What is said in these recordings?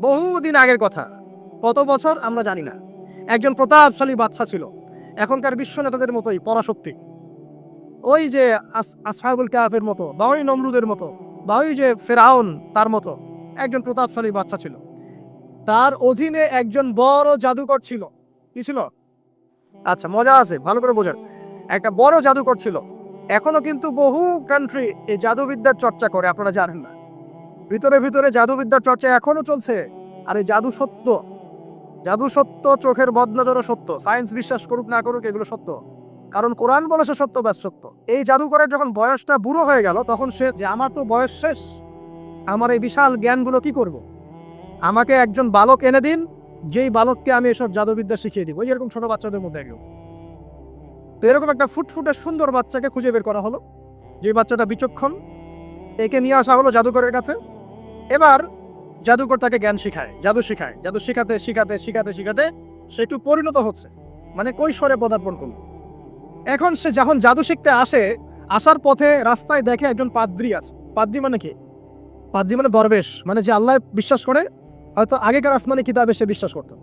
বহুদিন আগের কথা, কত বছর আমরা জানি না। একজন প্রতাপশালী বাদশা ছিল, এখনকার বিশ্ব নেতাদের মতোই পরাশক্তি। ওই যে আসহাবুল কাহাফের মতো, বা ওই নমরুদের মতো, বা ওই যে ফেরাউন, তার মতো একজন প্রতাপশালী বাদশা ছিল। তার অধীনে একজন বড় জাদুকর ছিল। কি ছিল? আচ্ছা, মজা আছে, ভালো করে বোঝার। একটা বড় জাদুকর ছিল। এখনো কিন্তু বহু কান্ট্রি এই জাদুবিদ্যার চর্চা করে, আপনারা জানেন না। ভিতরে ভিতরে জাদুবিদ্যার চর্চা এখনো চলছে। আর এই জাদু সত্য, জাদু সত্য, চোখের বদনজরও সত্য। সায়েন্স বিশ্বাস করুক না করুক, এগুলো সত্য। কারণ কোরআন বলে সে সত্য, ব্যাস সত্য। এই জাদুকরের যখন বয়সটা বুড়ো হয়ে গেল, তখন সে যে আমার তো বয়স শেষ, আমার এই বিশাল জ্ঞানগুলো কি করব? আমাকে একজন বালক এনে দিন, যেই বালককে আমি এসব জাদুবিদ্যা শিখিয়ে দিব। এরকম ছোট বাচ্চাদের মধ্যে একজন। তো এরকম একটা ফুটফুটে সুন্দর বাচ্চাকে খুঁজে বের করা হলো, যে বাচ্চাটা বিচক্ষণ। একে নিয়ে আসা হলো জাদুকরের কাছে। এবার জাদুকর তাকে জ্ঞান শিখায়, জাদু শিখায়। জাদু শিখাতে শিখাতে শিখাতে শিখাতে সে একটু পরিণত হচ্ছে, মানে কৈশোরে পদার্পণ করলো। এখন সে যখন জাদু শিখতে আসে, আসার পথে রাস্তায় দেখে একজন পাদ্রী আছে। পাদ্রী মানে কি? পাদ্রী মানে দরবেশ, মানে যে আল্লাহ বিশ্বাস করে। হয়তো আগেকার আসমানি কিতাবে সে বিশ্বাস করতো।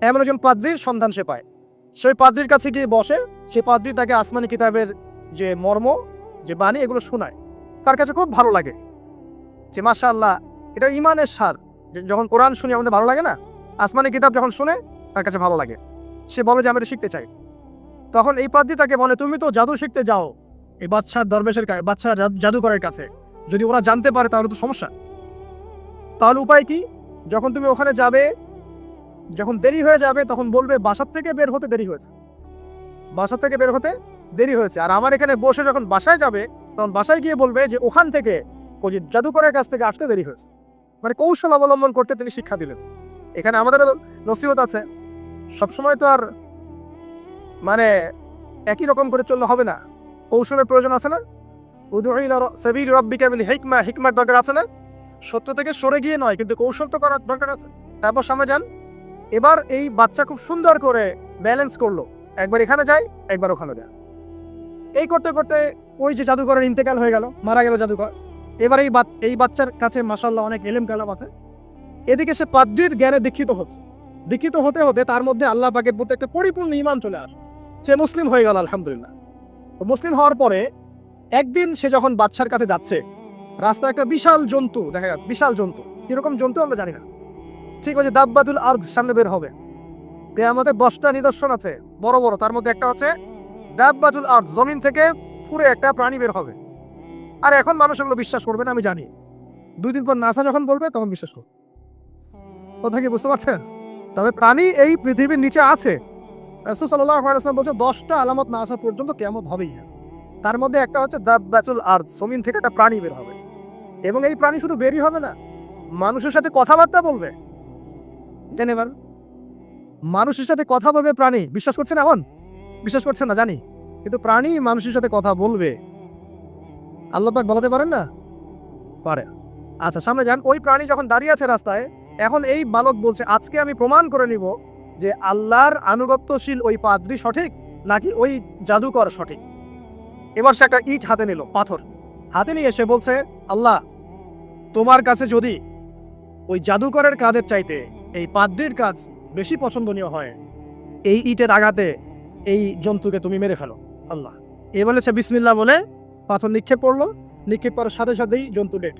এমন একজন পাদ্রীর সন্ধান সে পায়। সেই পাদ্রীর কাছে গিয়ে বসে। সেই পাদ্রী তাকে আসমানি কিতাবের যে মর্ম, যে বাণী, এগুলো শোনায়। তার কাছে খুব ভালো লাগে যে মাশাআল্লাহ, এটা ইমানের স্বাদ। যখন কোরআন শুনি আমাদের ভালো লাগে না, আসমানি কিতাব যখন শুনে তার কাছে ভালো লাগে। সে বলে যে আমি এটা শিখতে চাই। তখন এই পাদ্রী তাকে বলে, তুমি তো জাদু শিখতে যাও এই বাদশার দরবেশের বাদশার জাদুকরের কাছে, যদি ওরা জানতে পারে তাহলে তো সমস্যা। তাহলে উপায় কি? যখন তুমি ওখানে যাবে, যখন দেরি হয়ে যাবে, তখন বলবে বাসার থেকে বের হতে দেরি হয়েছে, বাসা থেকে বের হতে দেরি হয়েছে। আর আমার এখানে বসে যখন বাসায় যাবে, তখন বাসায় গিয়ে বলবে যে ওখান থেকে, ওই যে জাদুকরের কাছ থেকে আসতে দেরি হয়েছে। মানে কৌশল অবলম্বন করতে তিনি শিক্ষা দিলেন। এখানে আমাদের নসিহত আছে, সবসময় তো আর মানে একই রকম করে চললে হবে না, কৌশলের প্রয়োজন আছে না? উদউ ইলা সাবিলি রাব্বিকা বিল হিকমা, হিকমার দরকার আছে না? সত্য থেকে সরে গিয়ে নয়, কিন্তু কৌশল তো করার দরকার আছে। তারপর সামনে যান। এবার এই বাচ্চা খুব সুন্দর করে ব্যালেন্স করলো, একবার এখানে যায়, একবার ওখানে যায়। এই করতে করতে ওই যে জাদুকরের ইন্তেকাল হয়ে গেল, মারা গেল জাদুকর। এবার এই বাচ্চার কাছে মাশাআল্লাহ অনেক ইলম কালাম আছে। এদিকে সে পাদ্রীর জ্ঞানে দীক্ষিত হচ্ছে। দীক্ষিত হতে হতে তার মধ্যে আল্লাহ পাকের প্রতি একটা পরিপূর্ণ ঈমান চলে আসে। সে মুসলিম হয়ে গেল, আলহামদুলিল্লাহ। মুসলিম হওয়ার পরে একদিন সে যখন বাদশার কাছে যাচ্ছে, রাস্তায় একটা বিশাল জন্তু দেখা যাচ্ছে। বিশাল জন্তু, কিরকম জন্তু আমরা জানি না। ঠিক আছে, দাব্বাতুল আরদ সামনে বের হবে। কিয়ামতের 10টা নিদর্শন আছে বড় বড়, তার মধ্যে একটা হচ্ছে দাব্বাতুল আরদ, জমিন থেকে পুরো একটা প্রাণী বের হবে। আর এখন মানুষ এগুলো বিশ্বাস করবে না, আমি জানি। 2 দিন পর নাসা যখন বলবে তখন বিশ্বাস করবে। কথা কি বুঝতে পারছেন? তবে প্রাণী এই পৃথিবীর নিচে আছে। রাসূল সাল্লাল্লাহু আলাইহি ওয়াসাল্লাম বলছে 10টা আলামত না আসা পর্যন্ত কিয়ামত হবেই না। তার মধ্যে একটা হচ্ছে দাব্বাতুল আরদ, জমিন থেকে একটা প্রাণী বের হবে। এবং এই প্রাণী শুধু বেরই হবে না, মানুষের সাথে কথাবার্তা বলবে। জেনে এবার মানুষের সাথে কথা বলবে প্রাণী। বিশ্বাস করছেন? এখন বিশ্বাস করছেন না জানি, কিন্তু প্রাণী মানুষের সাথে কথা বলবে। আল্লাহ পাক বলাতে পারেন না? পারে। আচ্ছা, সামনে যান। ওই প্রাণী যখন দাঁড়িয়ে আছে রাস্তায়, এখন এই বালক বলছে আজকে আমি প্রমাণ করে নিব যে আল্লাহর আনুগত্যশীল ওই পাদ্রী সঠিক নাকি ওই জাদুকর সঠিক। এবার সে একটা ইট হাতে নিল, পাথর হাতে নিয়ে সে বলছে, আল্লাহ, তোমার কাছে যদি ওই জাদুকরের কাজের চাইতে এই পাদ্রীর কাজ বেশি পছন্দনীয় হয়, এই ইটের আঘাতে এই জন্তুকে তুমি মেরে ফেলো আল্লাহ। এ বলে সে বিসমিল্লাহ বলে পাথর নিক্ষেপ করলো। নিক্ষেপ করার সাথে সাথেই জন্তু ডেড।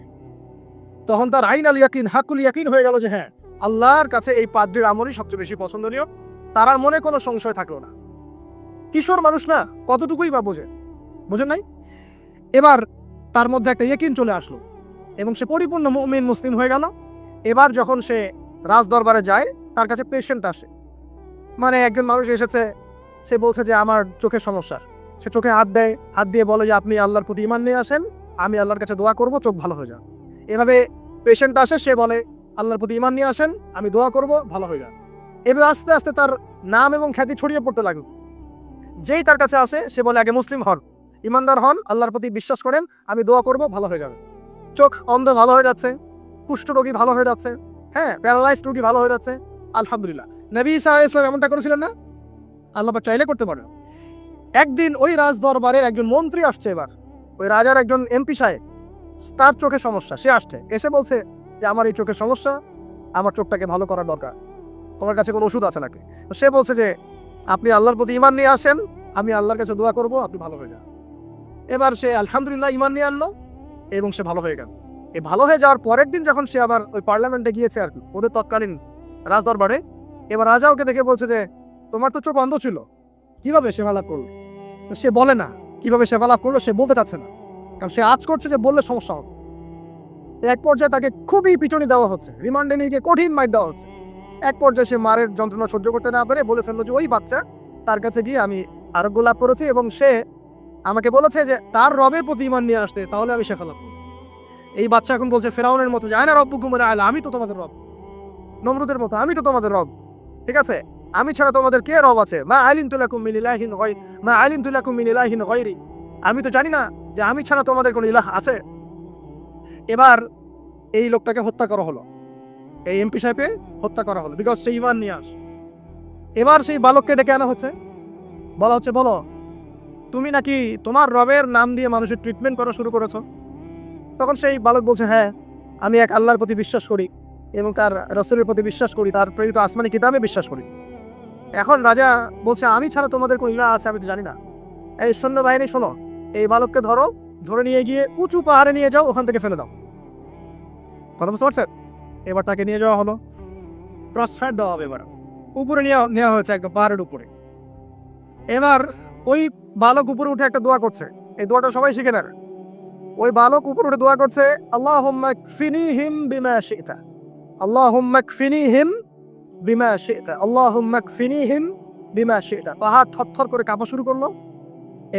তখন তার আইন আল ইয়াকিন, হাকুল ইয়াকিন হয়ে গেল যে হ্যাঁ, আল্লাহর কাছে এই পাদ্রীর আমলই সবচেয়ে বেশি পছন্দনীয়। তার আর মনে কোনো সংশয় থাকলো না। কিশোর মানুষ না, কতটুকুই বা বোঝেন নাই? এবার তার মধ্যে একটা ইয়াকিন চলে আসলো এবং সে পরিপূর্ণ মুমিন, মুসলিম হয়ে গেল। এবার যখন সে রাজ দরবারে যায়, তার কাছে পেশেন্ট আসে। মানে একজন মানুষ এসেছে, সে বলছে যে আমার চোখের সমস্যা। সে চোখে হাত দেয়, হাত দিয়ে বলে যে আপনি আল্লাহর প্রতি ঈমান নিয়ে আসেন, আমি আল্লাহর কাছে দোয়া করব, চোখ ভালো হয়ে যান। এভাবে পেশেন্ট আসে, সে বলে আল্লাহর প্রতি ঈমান নিয়ে আসেন, আমি দোয়া করব, ভালো হয়ে যান। এভাবে আস্তে আস্তে তার নাম এবং খ্যাতি ছড়িয়ে পড়তে লাগলো। যেই তার কাছে আসে, সে বলে আগে মুসলিম হন, ইমানদার হন, আল্লাহর প্রতি বিশ্বাস করেন, আমি দোয়া করব, ভালো হয়ে যাবে। চোখ অন্ধ ভালো হয়ে যাচ্ছে, কুষ্ঠ রোগী ভালো হয়ে যাচ্ছে, হ্যাঁ, প্যারালাইজড রোগী ভালো হয়ে যাচ্ছে, আলহামদুলিল্লাহ। নবী ঈসা আলাইহিস সালাম এমনটা করেছিলেন না? আল্লাহ পাক চাইলে করতে পারেন। একদিন ওই রাজ দরবারের একজন মন্ত্রী আসছে। এবার ওই রাজার একজন এমপি সাহেব, তার চোখের সমস্যা, সে আসছে। এসে বলছে যে আমার এই চোখের সমস্যা, আমার চোখটাকে ভালো করার দরকার, তোমার কাছে কোনো ওষুধ আছে নাকি? তো সে বলছে যে আপনি আল্লাহর প্রতি ঈমান নিয়ে আসেন, আমি আল্লাহর কাছে দোয়া করব, আপনি ভালো হয়ে যান। এবার সে আলহামদুলিল্লাহ ঈমান নিয়ে আনলো এবং সে ভালো হয়ে গেল। এই ভালো হয়ে যাওয়ার পরের দিন যখন সে আবার ওই পার্লামেন্টে গিয়েছে আর কি, ওদের তৎকালীন রাজদরবারে, এবার রাজা ওকে দেখে বলছে যে তোমার তো চোখ অন্ধ ছিল, কিভাবে সেবা লাভ করলো? সে বলে না কিভাবে সেবা লাভ করলো, সে বলতে চাচ্ছে না, কারণ সে আজ করছে যে বললে সমস্যা হবে। এক পর্যায়ে তাকে খুবই পিটুনি দেওয়া হচ্ছে, রিমান্ডে নিয়ে গিয়ে কঠিন মাইর দেওয়া হচ্ছে। এক পর্যায়ে সে মারের যন্ত্রণা সহ্য করতে না পারে বলে ফেললো যে ওই বাচ্চা, তার কাছে গিয়ে আমি আরোগ্য লাভ করেছি এবং সে আমাকে বলেছে যে তার রবের প্রতি ঈমান নিয়ে আসতে, তাহলে আমি শেফা লাভ করব। এই বাচ্চা এখন বলছে ফেরাউনের মতো যে আয়না রব্বুকুম আলা, আমি তো তোমাদের রব। নমরুদের মতো আমি তো তোমাদের রব, ঠিক আছে? আমি ছাড়া তোমাদের কে রব আছে? মা আলিমতু লাকুম মিন ইলাহিন গায়রি, মা আলিমতু লাকুম মিন ইলাহিন গায়রি, আমি তো জানি না যে আমি ছাড়া তোমাদের কোনো ইলাহ আছে। এবার এই লোকটাকে হত্যা করা হলো, এই এমপি সাহেবকে হত্যা করা হলো, বিকজ সে ঈমান নিয়ে আস। এবার সেই বালককে ডেকে আনা হচ্ছে, বলা হচ্ছে বলো তুমি নাকি তোমার রবের নাম দিয়ে মানুষের ট্রিটমেন্ট করা শুরু করেছো? তখন সেই বালক বলছে হ্যাঁ, আমি এক আল্লাহর প্রতি বিশ্বাস করি এবং তার রাসূলের প্রতি বিশ্বাস করি, তার প্রেরিত আসমানি কিতাবে বিশ্বাস করি। এখন রাজা বলছে আমি ছাড়া তোমাদের কোনো ইলাহ আছে আমি তো জানি না। এই সৈন্যবাহিনী শোনো, এই বালককে ধরো, ধরে নিয়ে গিয়ে উঁচু পাহাড়ে নিয়ে যাও, ওখান থেকে ফেলে দাও। কথা বুঝতে পারছেন? এবার তাকে নিয়ে যাওয়া হলো, ক্রস ফায়ার দেওয়া হবে, এবার উপরে নেওয়া হয়েছে একদম পাহাড়ের উপরে। এবার ওই বালক উপরে উঠে একটা দোয়া করছে, এই দোয়াটা সবাই শিখে নেন। ওই বালক উপরে উঠে দোয়া করছে আল্লাহুম্মা কফিনিহিম বিমা শি'তা, আল্লাহুম্মা কফিনিহিম বিমা শি'তা, আল্লাহুম্মা কফিনিহিম বিমা শি'তা। পাহাড় থরথর করে কাঁপা শুরু করলো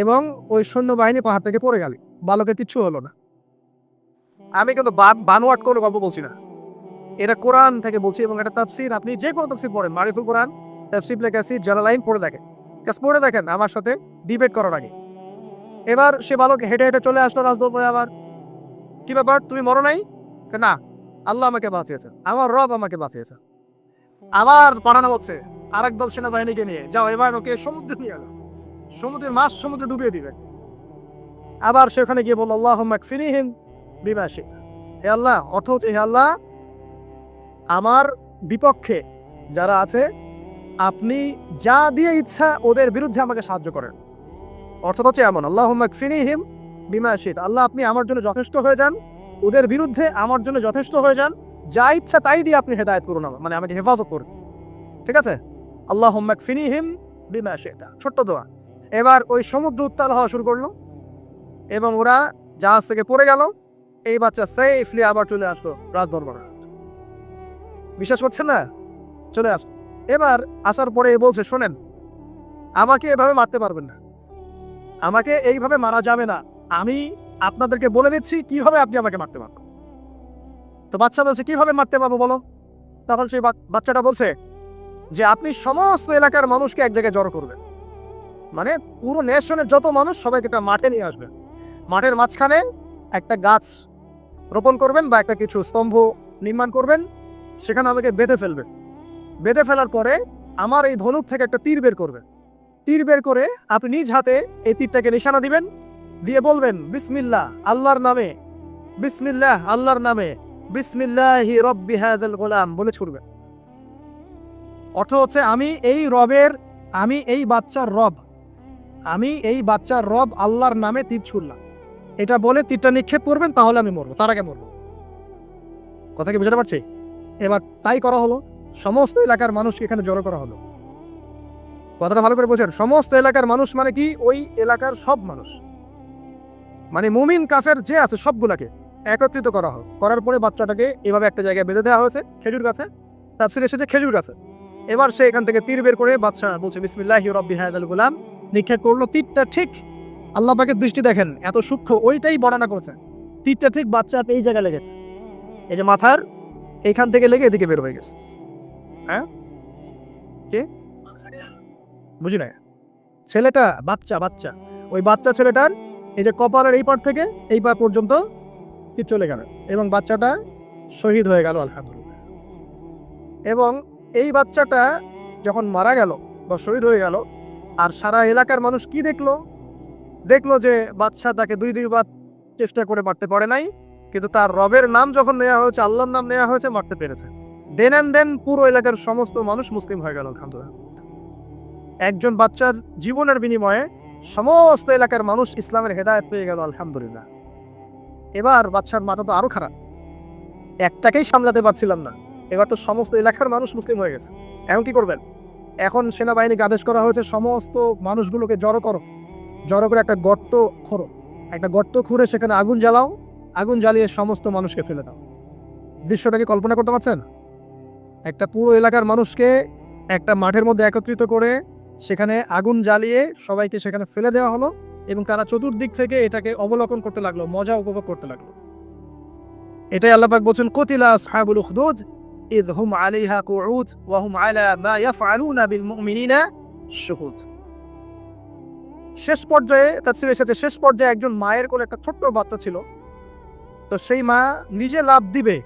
এবং ওই সৈন্যবাহিনী পাহাড় থেকে পড়ে গেল, বালকের কিচ্ছু হলো না। আমি কিন্তু বানোয়াট কোনো গল্প বলছি না, এটা কোরআন থেকে বলছি এবং এটা তাফসীর, আপনি যে কোনো তাফসীর পড়েন, মারিফুল কোরআন, তাফসীর ইবনে কাসির, জালালাইন পড়ে দেখেন, পড়ে দেখেন আমার সাথে ডিবেট করার আগে। এবার সে বালক হেঁটে হেঁটে চলে আসলো রাজদরবারে। আবার কি ব্যাপার, তুমি মরো নাই? না, আল্লাহ আমাকে বাঁচিয়েছেন, আমার রব আমাকে বাঁচিয়েছেন। আবার পাঠানো হচ্ছে আরেক দল সেনাবাহিনীকে নিয়ে, যাও এবার ওকে সমুদ্রে নিয়ে এলো, সমুদ্রের মাছ সমুদ্রে ডুবিয়ে দিবে। আবার সেখানে গিয়ে বলল আল্লাহুম্মা কফিনিহিম বিমা শি'তা, হে আল্লাহ, অর্থ হচ্ছে হে আল্লাহ আমার বিপক্ষে যারা আছে আপনি যা দিয়ে ইচ্ছা ওদের বিরুদ্ধে আমাকে সাহায্য করেন। অর্থ হচ্ছে এমন, আল্লাহুম্মা কফিনিহিম বিমা শি'তা, আল্লাহ আপনি আমার জন্য যথেষ্ট হয়ে যান, ওদের বিরুদ্ধে আমার জন্য যথেষ্ট হয়ে যান, যা ইচ্ছা তাই দিয়ে আপনি হেদায়েত করুন, মানে আমাকে হেফাজত করুন, ঠিক আছে? আল্লাহুম্মা কফিনিহিম বিমা শি'তা, ছোট্ট দোয়া। এবার ওই সমুদ্র উত্তাল হওয়া শুরু করলো এবং ওরা জাহাজ থেকে পড়ে গেল। এই বাচ্চা সেফলি আবার চলে আসলো রাজদরবারে। বিশ্বাস করছেন না? চলে আসলো। এবার আসার পরে বলছে শোনেন, আমাকে এভাবে মারতে পারবেন না, আমাকে এইভাবে মারা যাবে না, আমি আপনাদেরকে বলে দিচ্ছি কিভাবে আপনি আমাকে মারতে পারবেন। তো বাচ্চা বলছে কিভাবে মারতে পারবো বলো? তখন সেই বাচ্চাটা বলছে যে আপনি সমস্ত এলাকার মানুষকে এক জায়গায় জড়ো করবেন, মানে পুরো নেশনের যত মানুষ সবাইকে একটা মাঠে নিয়ে আসবেন, মাঠের মাঝখানে একটা গাছ রোপণ করবেন বা একটা কিছু স্তম্ভ নির্মাণ করবেন, সেখানে আমাকে বেঁধে ফেলবেন। বেঁধে ফেলার পরে আমার এই ধনুক থেকে একটা তীর বের করবেন, তীর বের করে আপনি নিজ হাতে এই তীরটাকে নিশানা দিবেন, দিয়ে বলবেন বিসমিল্লাহ আল্লাহর নামে, বিসমিল্লাহ আল্লাহর নামে, বিসমিল্লাহি রব্বি হাযাল গোলাম বলে ছুড়বেন। অর্থ হচ্ছে আমি এই রবের, আমি এই বাচ্চার রব, আমি এই বাচ্চার রব আল্লাহর নামে তীর ছুড়লাম, এটা বলে তীরটা নিক্ষেপ করবেন, তাহলে আমি মরবো, তার আগে মরবো। কথা কি বুঝতে পারছি? এবার তাই করা হলো, সমস্ত এলাকার মানুষকে এখানে জড়ো করা হলো। কথাটা ভালো করে বোঝেন, সমস্ত এলাকার মানুষ মানে কি ওই এলাকার সব মানুষ, মানে মুমিন কাফের যে আছে সবগুলাকে একত্রিত করা হলো। করার পরে বাচ্চাটাকে এভাবে একটা জায়গায় বেঁধে দেওয়া হয়েছে, খেজুর গাছে, তাফসীরে এসেছে খেজুর গাছে। এবার সে এখান থেকে তীর বের করে বাচ্চা বলছে বিসমিল্লাহি রব্বি হাযাল গোলাম, নিক্ষেপ করলো। তীরটা ঠিক, আল্লাহ পাকের দৃষ্টি দেখেন এত সূক্ষ্ম, ওইটাই বর্ণনা করেছে, তীরটা ঠিক বাচ্চার এই জায়গায় লেগেছে, এই যে মাথার এইখান থেকে লেগে এদিকে বের হয়ে গেছে। হ্যাঁ কি বুঝি না? ছেলেটা বাচ্চা বাচ্চা ওই বাচ্চা ছেলেটার এই যে কপালের এই পার থেকে এই পার পর্যন্ত তীর চলে গেল এবং বাচ্চাটা শহীদ হয়ে গেল আলহামদুলিল্লাহ। এবং এই বাচ্চাটা যখন মারা গেল বা শহীদ হয়ে গেল, আর সারা এলাকার মানুষ কি দেখলো? দেখলো যে বাচ্চা তাকে দুইবার চেষ্টা করে মারতে পারে নাই, কিন্তু তার রবের নাম যখন নেওয়া হয়েছে, আল্লাহর নাম নেওয়া হয়েছে, মারতে পেরেছে। দেন পুরো এলাকার সমস্ত মানুষ মুসলিম হয়ে গেল আলহামদুলিল্লাহ। একজন বাচ্চার জীবনের বিনিময়ে সমস্ত এলাকার মানুষ ইসলামের হেদায়েত পেয়ে গেল আলহামদুলিল্লাহ। এবার বাচ্চার মাথা তো আরো খারাপ, একটাকেই সামলাতে পারছিলাম না, এবার তো সমস্ত এলাকার মানুষ মুসলিম হয়ে গেছে। এখন কি করবেন? এখন সেনাবাহিনীকে আদেশ করা হয়েছে সমস্ত মানুষগুলোকে জড়ো করে একটা গর্ত খোঁড়ো, একটা গর্ত খুঁড়ে সেখানে আগুন জ্বালাও, আগুন জ্বালিয়ে সমস্ত মানুষকে ফেলে দাও। দৃশ্যটাকে কল্পনা করতে পারছেন? একটা পুরো এলাকার মানুষকে একটা মাঠের মধ্যে একত্রিত করে সেখানে আগুন জ্বালিয়ে সবাইকে সেখানে ফেলে দেওয়া হলো এবং তারা চতুর্দিক থেকে এটাকে অবলোকন করতে লাগলো, মজা উপভোগ করতে লাগলো। এটাই আল্লাহ পাক বলছেন, কুতিলা আসহাবুল উখদুদ ইয হুম আলাইহা কুউদ ওয়া হুম আলা মা ইয়াফআলুনা বিল মুমিনিনা শুহুদ। শেষ পর্যায়ে তাফসীরে এসেছে, শেষ পর্যায়ে একজন মায়ের কোলে একটা ছোট্ট বাচ্চা ছিল। তো সেই মা নিজে লাফ দিবে,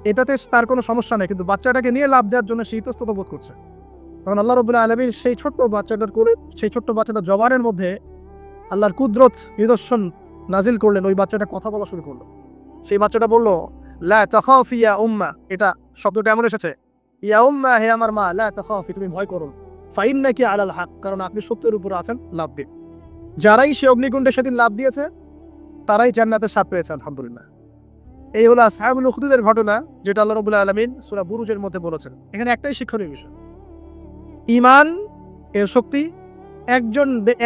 এটাতে তার কোনো সমস্যা নেই, কিন্তু বাচ্চাটাকে নিয়ে লাফ দেওয়ার জন্য সে ইতস্তত বোধ করছে। তখন আল্লাহ রাব্বুল আলামিন সেই ছোট্ট বাচ্চাটার কোলে, সেই ছোট্ট বাচ্চাটার জবানের মধ্যে আল্লাহর কুদরত নিদর্শন নাজিল করলেন। ওই বাচ্চাটা কথা বলা শুরু করলো। সেই বাচ্চাটা বলল, লা তাখাফি ইয়া উম্মা, এটা শব্দটা এমন এসেছে, ইয়া উম্মা, হে আমার মা, লা তাখাফি, তুমি ভয় করো না, ফাইন্নাকি আলাল হক, কারণ আপনি সত্যের উপর আছেন, লাভ দিন। যারাই সে অগ্নিকুণ্ডে সেদিন লাভ দিয়েছে তারাই জান্নাতের স্বাদ পেয়েছে আলহামদুলিল্লাহ। এই হলো আসহাবুল উখদুদের ঘটনা, যেটা আল্লাহ রাব্বুল আলামিন সূরা বুরুজের মধ্যে বলেছেন। এখানে একটাই শিক্ষণীয় বিষয়, ঈমান এর শক্তি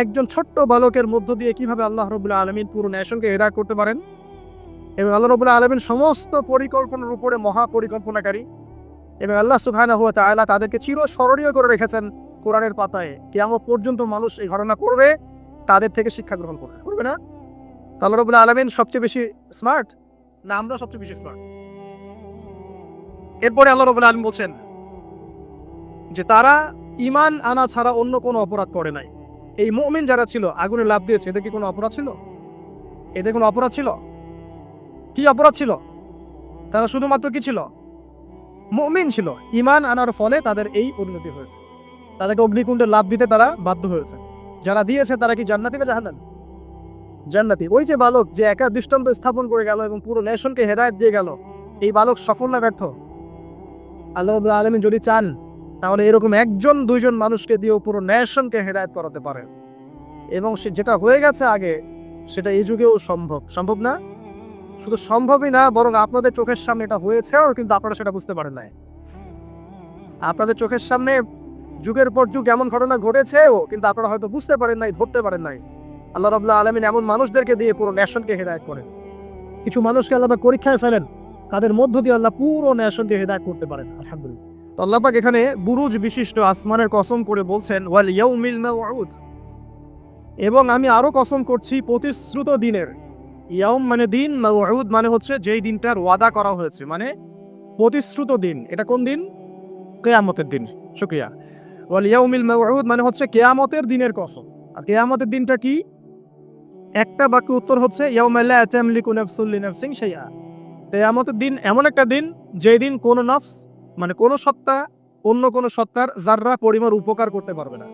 একজন ছোট্ট বালকের মধ্য দিয়ে কিভাবে আল্লাহ রাব্বুল আলামিন পুরো নেশনকে হেদায়েত করতে পারেন, এবং আল্লাহ রাব্বুল আলামিন সমস্ত পরিকল্পনার উপরে মহা পরিকল্পনাকারী, এবং আল্লাহ সুবহানাহু ওয়া তাআলা তাদেরকে চিরস্মরণীয় করে রেখেছেন কোরআনের পাতায়। কিয়ামত পর্যন্ত মানুষ এই ঘটনা করবে, তাদের থেকে শিক্ষা গ্রহণ করবে না? আল্লাহ রাব্বুল আলামিন সবচেয়ে বেশি স্মার্ট না আমরা সবচেয়ে বেশি স্মার্ট? এরপরে আল্লাহ রাব্বুল আলামিন বলছেন যে তারা ঈমান আনা ছাড়া অন্য কোনো অপরাধ করে নাই। এই মুমিন যারা ছিল আগুনে লাফ দিয়েছে, এদের কি কোনো অপরাধ ছিল? এদের কোনো অপরাধ ছিল? কি অপরাধ ছিল? তারা শুধুমাত্র কি ছিল? মুমিন ছিল। ঈমান আনার ফলে তাদের এই পরিণতি হয়েছে, তাদেরকে অগ্নিকুণ্ডে লাফ দিতে তারা বাধ্য হয়েছে। যারা দিয়েছে তারা কি জান্নাতি না জাহান্নামী? জান্নাতি। ওই যে বালক যে একা দৃষ্টান্ত স্থাপন করে গেল এবং পুরো নেশনকে হেদায়েত দিয়ে গেল, এই বালক সফল না ব্যর্থ? আল্লাহ রাব্বুল আলামিন যদি চান তাহলে এরকম একজন দুইজন মানুষকে দিয়েও পুরো নেশনকে হেদায়েত করাতে পারে, এবং সে যেটা হয়ে গেছে আগে সেটা এই যুগেও সম্ভব না? শুধু সম্ভবই না, বরং আপনাদের চোখের সামনে এটা হয়েছেও, কিন্তু আপনারা সেটা বুঝতে পারেন নাই। আপনাদের চোখের সামনে যুগের পর যুগ এমন ঘটনা ঘটেছেও, কিন্তু আপনারা হয়তো বুঝতে পারেন নাই, ধরতে পারেন নাই। আল্লাহ রাব্বুল আলামিন এমন মানুষদেরকে দিয়ে পুরো নেশনকে হেদায়েত করেন। কিছু মানুষকে আল্লাহ পাক পরীক্ষায় ফেলেন, তাদের মধ্য দিয়ে আল্লাহ পুরো নেশনকে হেদায়েত করতে পারেন আলহামদুলিল্লাহ। তো আল্লাহ পাক এখানে বুরুজ বিশিষ্ট আসমানের কসম করে বলছেন, ওয়াল ইয়াউমিল মাউউদ, এবং আমি আরো কসম করছি প্রতিশ্রুত দিনের। ইয়াউম মানে দিন, মাউউদ মানে হচ্ছে যেই দিনটার ওয়াদা করা হয়েছে, মানে প্রতিশ্রুত দিন। এটা কোন দিন? কিয়ামতের দিন। শুকরিয়া। ওয়াল ইয়াউমিল মাউউদ মানে হচ্ছে কিয়ামতের দিনের কসম। আর কিয়ামতের দিনটা কি? একটা বাক্য উত্তর হচ্ছে ইয়াউমা লা তামলিকু নাফসুন লিনাফসিন শাইআ। কিয়ামতের দিন এমন একটা দিন যেই দিন কোনো নফস মানে কোনো সত্তা অন্য কোনো সত্তার যাররা পরিমাণ উপকার করতে পারবে না।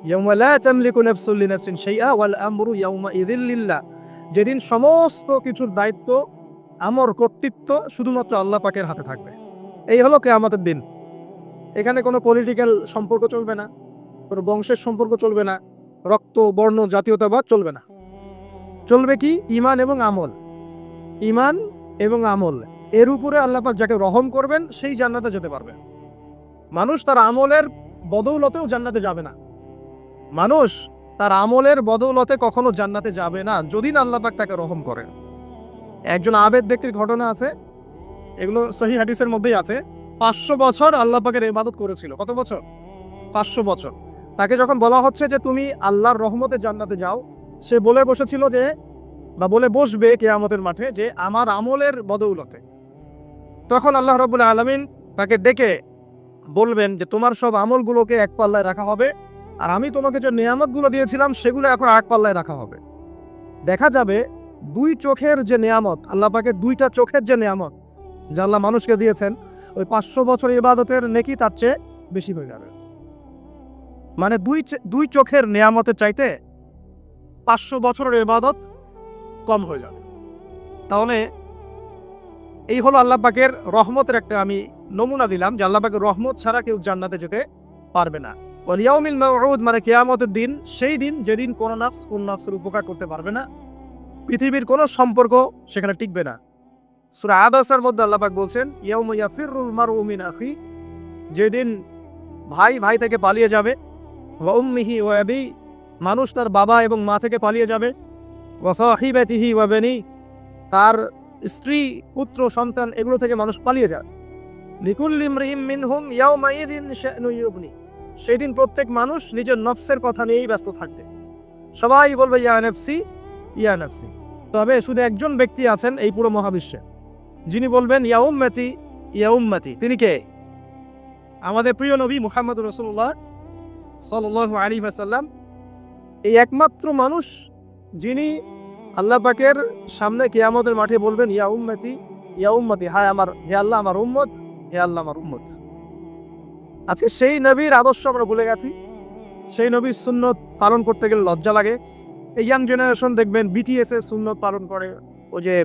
ইয়াউমা লা তামলিকু নাফসুন লিনাফসিন শাইআ ওয়াল আমরু ইয়াউমা ইযিল লিল্লাহ, যেদিন সমস্ত কিছুর দায়িত্ব, আমর, কর্তৃত্ব শুধুমাত্র আল্লাহ পাকের হাতে থাকবে। এই হলো কিয়ামতের দিন। এখানে কোনো পলিটিক্যাল সম্পর্ক চলবে না, কোনো বংশের সম্পর্ক চলবে না, রক্ত, বর্ণ, জাতীয়তাবাদ চলবে না। চলবে কি? ঈমান এবং আমল। ঈমান এবং আমল, এর উপরে আল্লাহ পাক যাকে রহম করবেন সেই জান্নাতে যেতে পারবে। মানুষ তার আমলের বদৌলতেও জান্নাতে যাবে না। মানুষ তার আমলের বদৌলতে কখনো জান্নাতে যাবে না যদি না আল্লাহ পাক তাকে রহম করেন। একজন আবেদ ব্যক্তির ঘটনা আছে, এগুলো সহিহ হাদিসের মধ্যেই আছে। 500 বছর আল্লাহ পাকের ইবাদত করেছিল। কত বছর? 500 বছর। তাকে যখন বলা হচ্ছে যে তুমি আল্লাহর রহমতে জান্নাতে যাও, সে বলে বসেছিল যে, বা বলে বসবে কিয়ামতের মাঠে, যে আমার আমলের বদৌলতে। তখন আল্লাহ রাব্বুল আলামিন তাকে ডেকে বলবেন যে তোমার সব আমলগুলোকে এক পাল্লায় রাখা হবে, আর আমি তোমাকে যে নিয়ামতগুলো দিয়েছিলাম সেগুলো এখন এক পাল্লায় রাখা হবে। দেখা যাবে দুই চোখের যে নিয়ামত, আল্লাহ পাকের দুইটা চোখের যে নিয়ামত যা আল্লাহ মানুষকে দিয়েছেন, ওই 500 বছর ইবাদতের নেকি তার চেয়ে বেশি হয়ে যাবে। মানে দুই চোখের নিয়ামতের চাইতে 500 বছরের ইবাদত কম হয়ে যাবে। তাহলে এই হলো আল্লাহ পাকের রহমতের একটা আমি নমুনা দিলাম যে আল্লাহ পাকের রহমত ছাড়া কেউ জান্নাতে যেতে পারবে না। ওয়াল ইয়াউমিল মাউউদ মানে কিয়ামতের দিন, সেই দিন যেদিন কোন নাফসের উপকার করতে পারবে না, পৃথিবীর কোনো সম্পর্ক সেখানে টিকবে না। সূরা আবাসার মধ্যে আল্লাহ পাক বলছেন ইয়াউমা ইয়াফিরুল মারউ মিন আখি, যেদিন ভাই থেকে পালিয়ে যাবে, ওয়া উম্মিহি ওয়া আবি, মানুষ তার বাবা এবং মা থেকে পালিয়ে যাবে, ওয়া সাহিবাতিহি ওয়া বানি, তার স্ত্রী পুত্র সন্তান এগুলো থেকে মানুষ পালিয়ে যায়। লিকুল্লি ইমরিইম মিনহুম ইয়াউমাইযিন শা'নু ইউগনি, সেদিন প্রত্যেক মানুষ নিজের নফসের কথা নিয়েই ব্যস্ত থাকবে। সবাই বলবে ইয়া নাফসি ইয়া নাফসি। তবে শুধু একজন ব্যক্তি আছেন এই পুরো মহাবিশ্বে, যিনি বলবেন ইয়া উম্মতি ইয়া উম্মতি। তিনি কে? আমাদের প্রিয় নবী মুহাম্মদুর রাসূলুল্লাহ সাল্লাল্লাহু আলাইহি ওয়াসাল্লাম, এই একমাত্র মানুষ যিনি আল্লাহ পাকের সামনে কিয়ামতের মাঠে বলবেন ইয়া উম্মতি ইয়া উম্মতি, হে আল্লাহ আমার উম্মত, হে আল্লাহ আমার উম্মত। আজকে সেই নবীর আদর্শ আমরা ভুলে গেছি। সেই নবীর সুন্নত পালন করতে গেলে লজ্জা লাগে। এই ইয়াং জেনারেশন দেখবেন বিটিএস এর সুন্নত পালন করে, ওই যে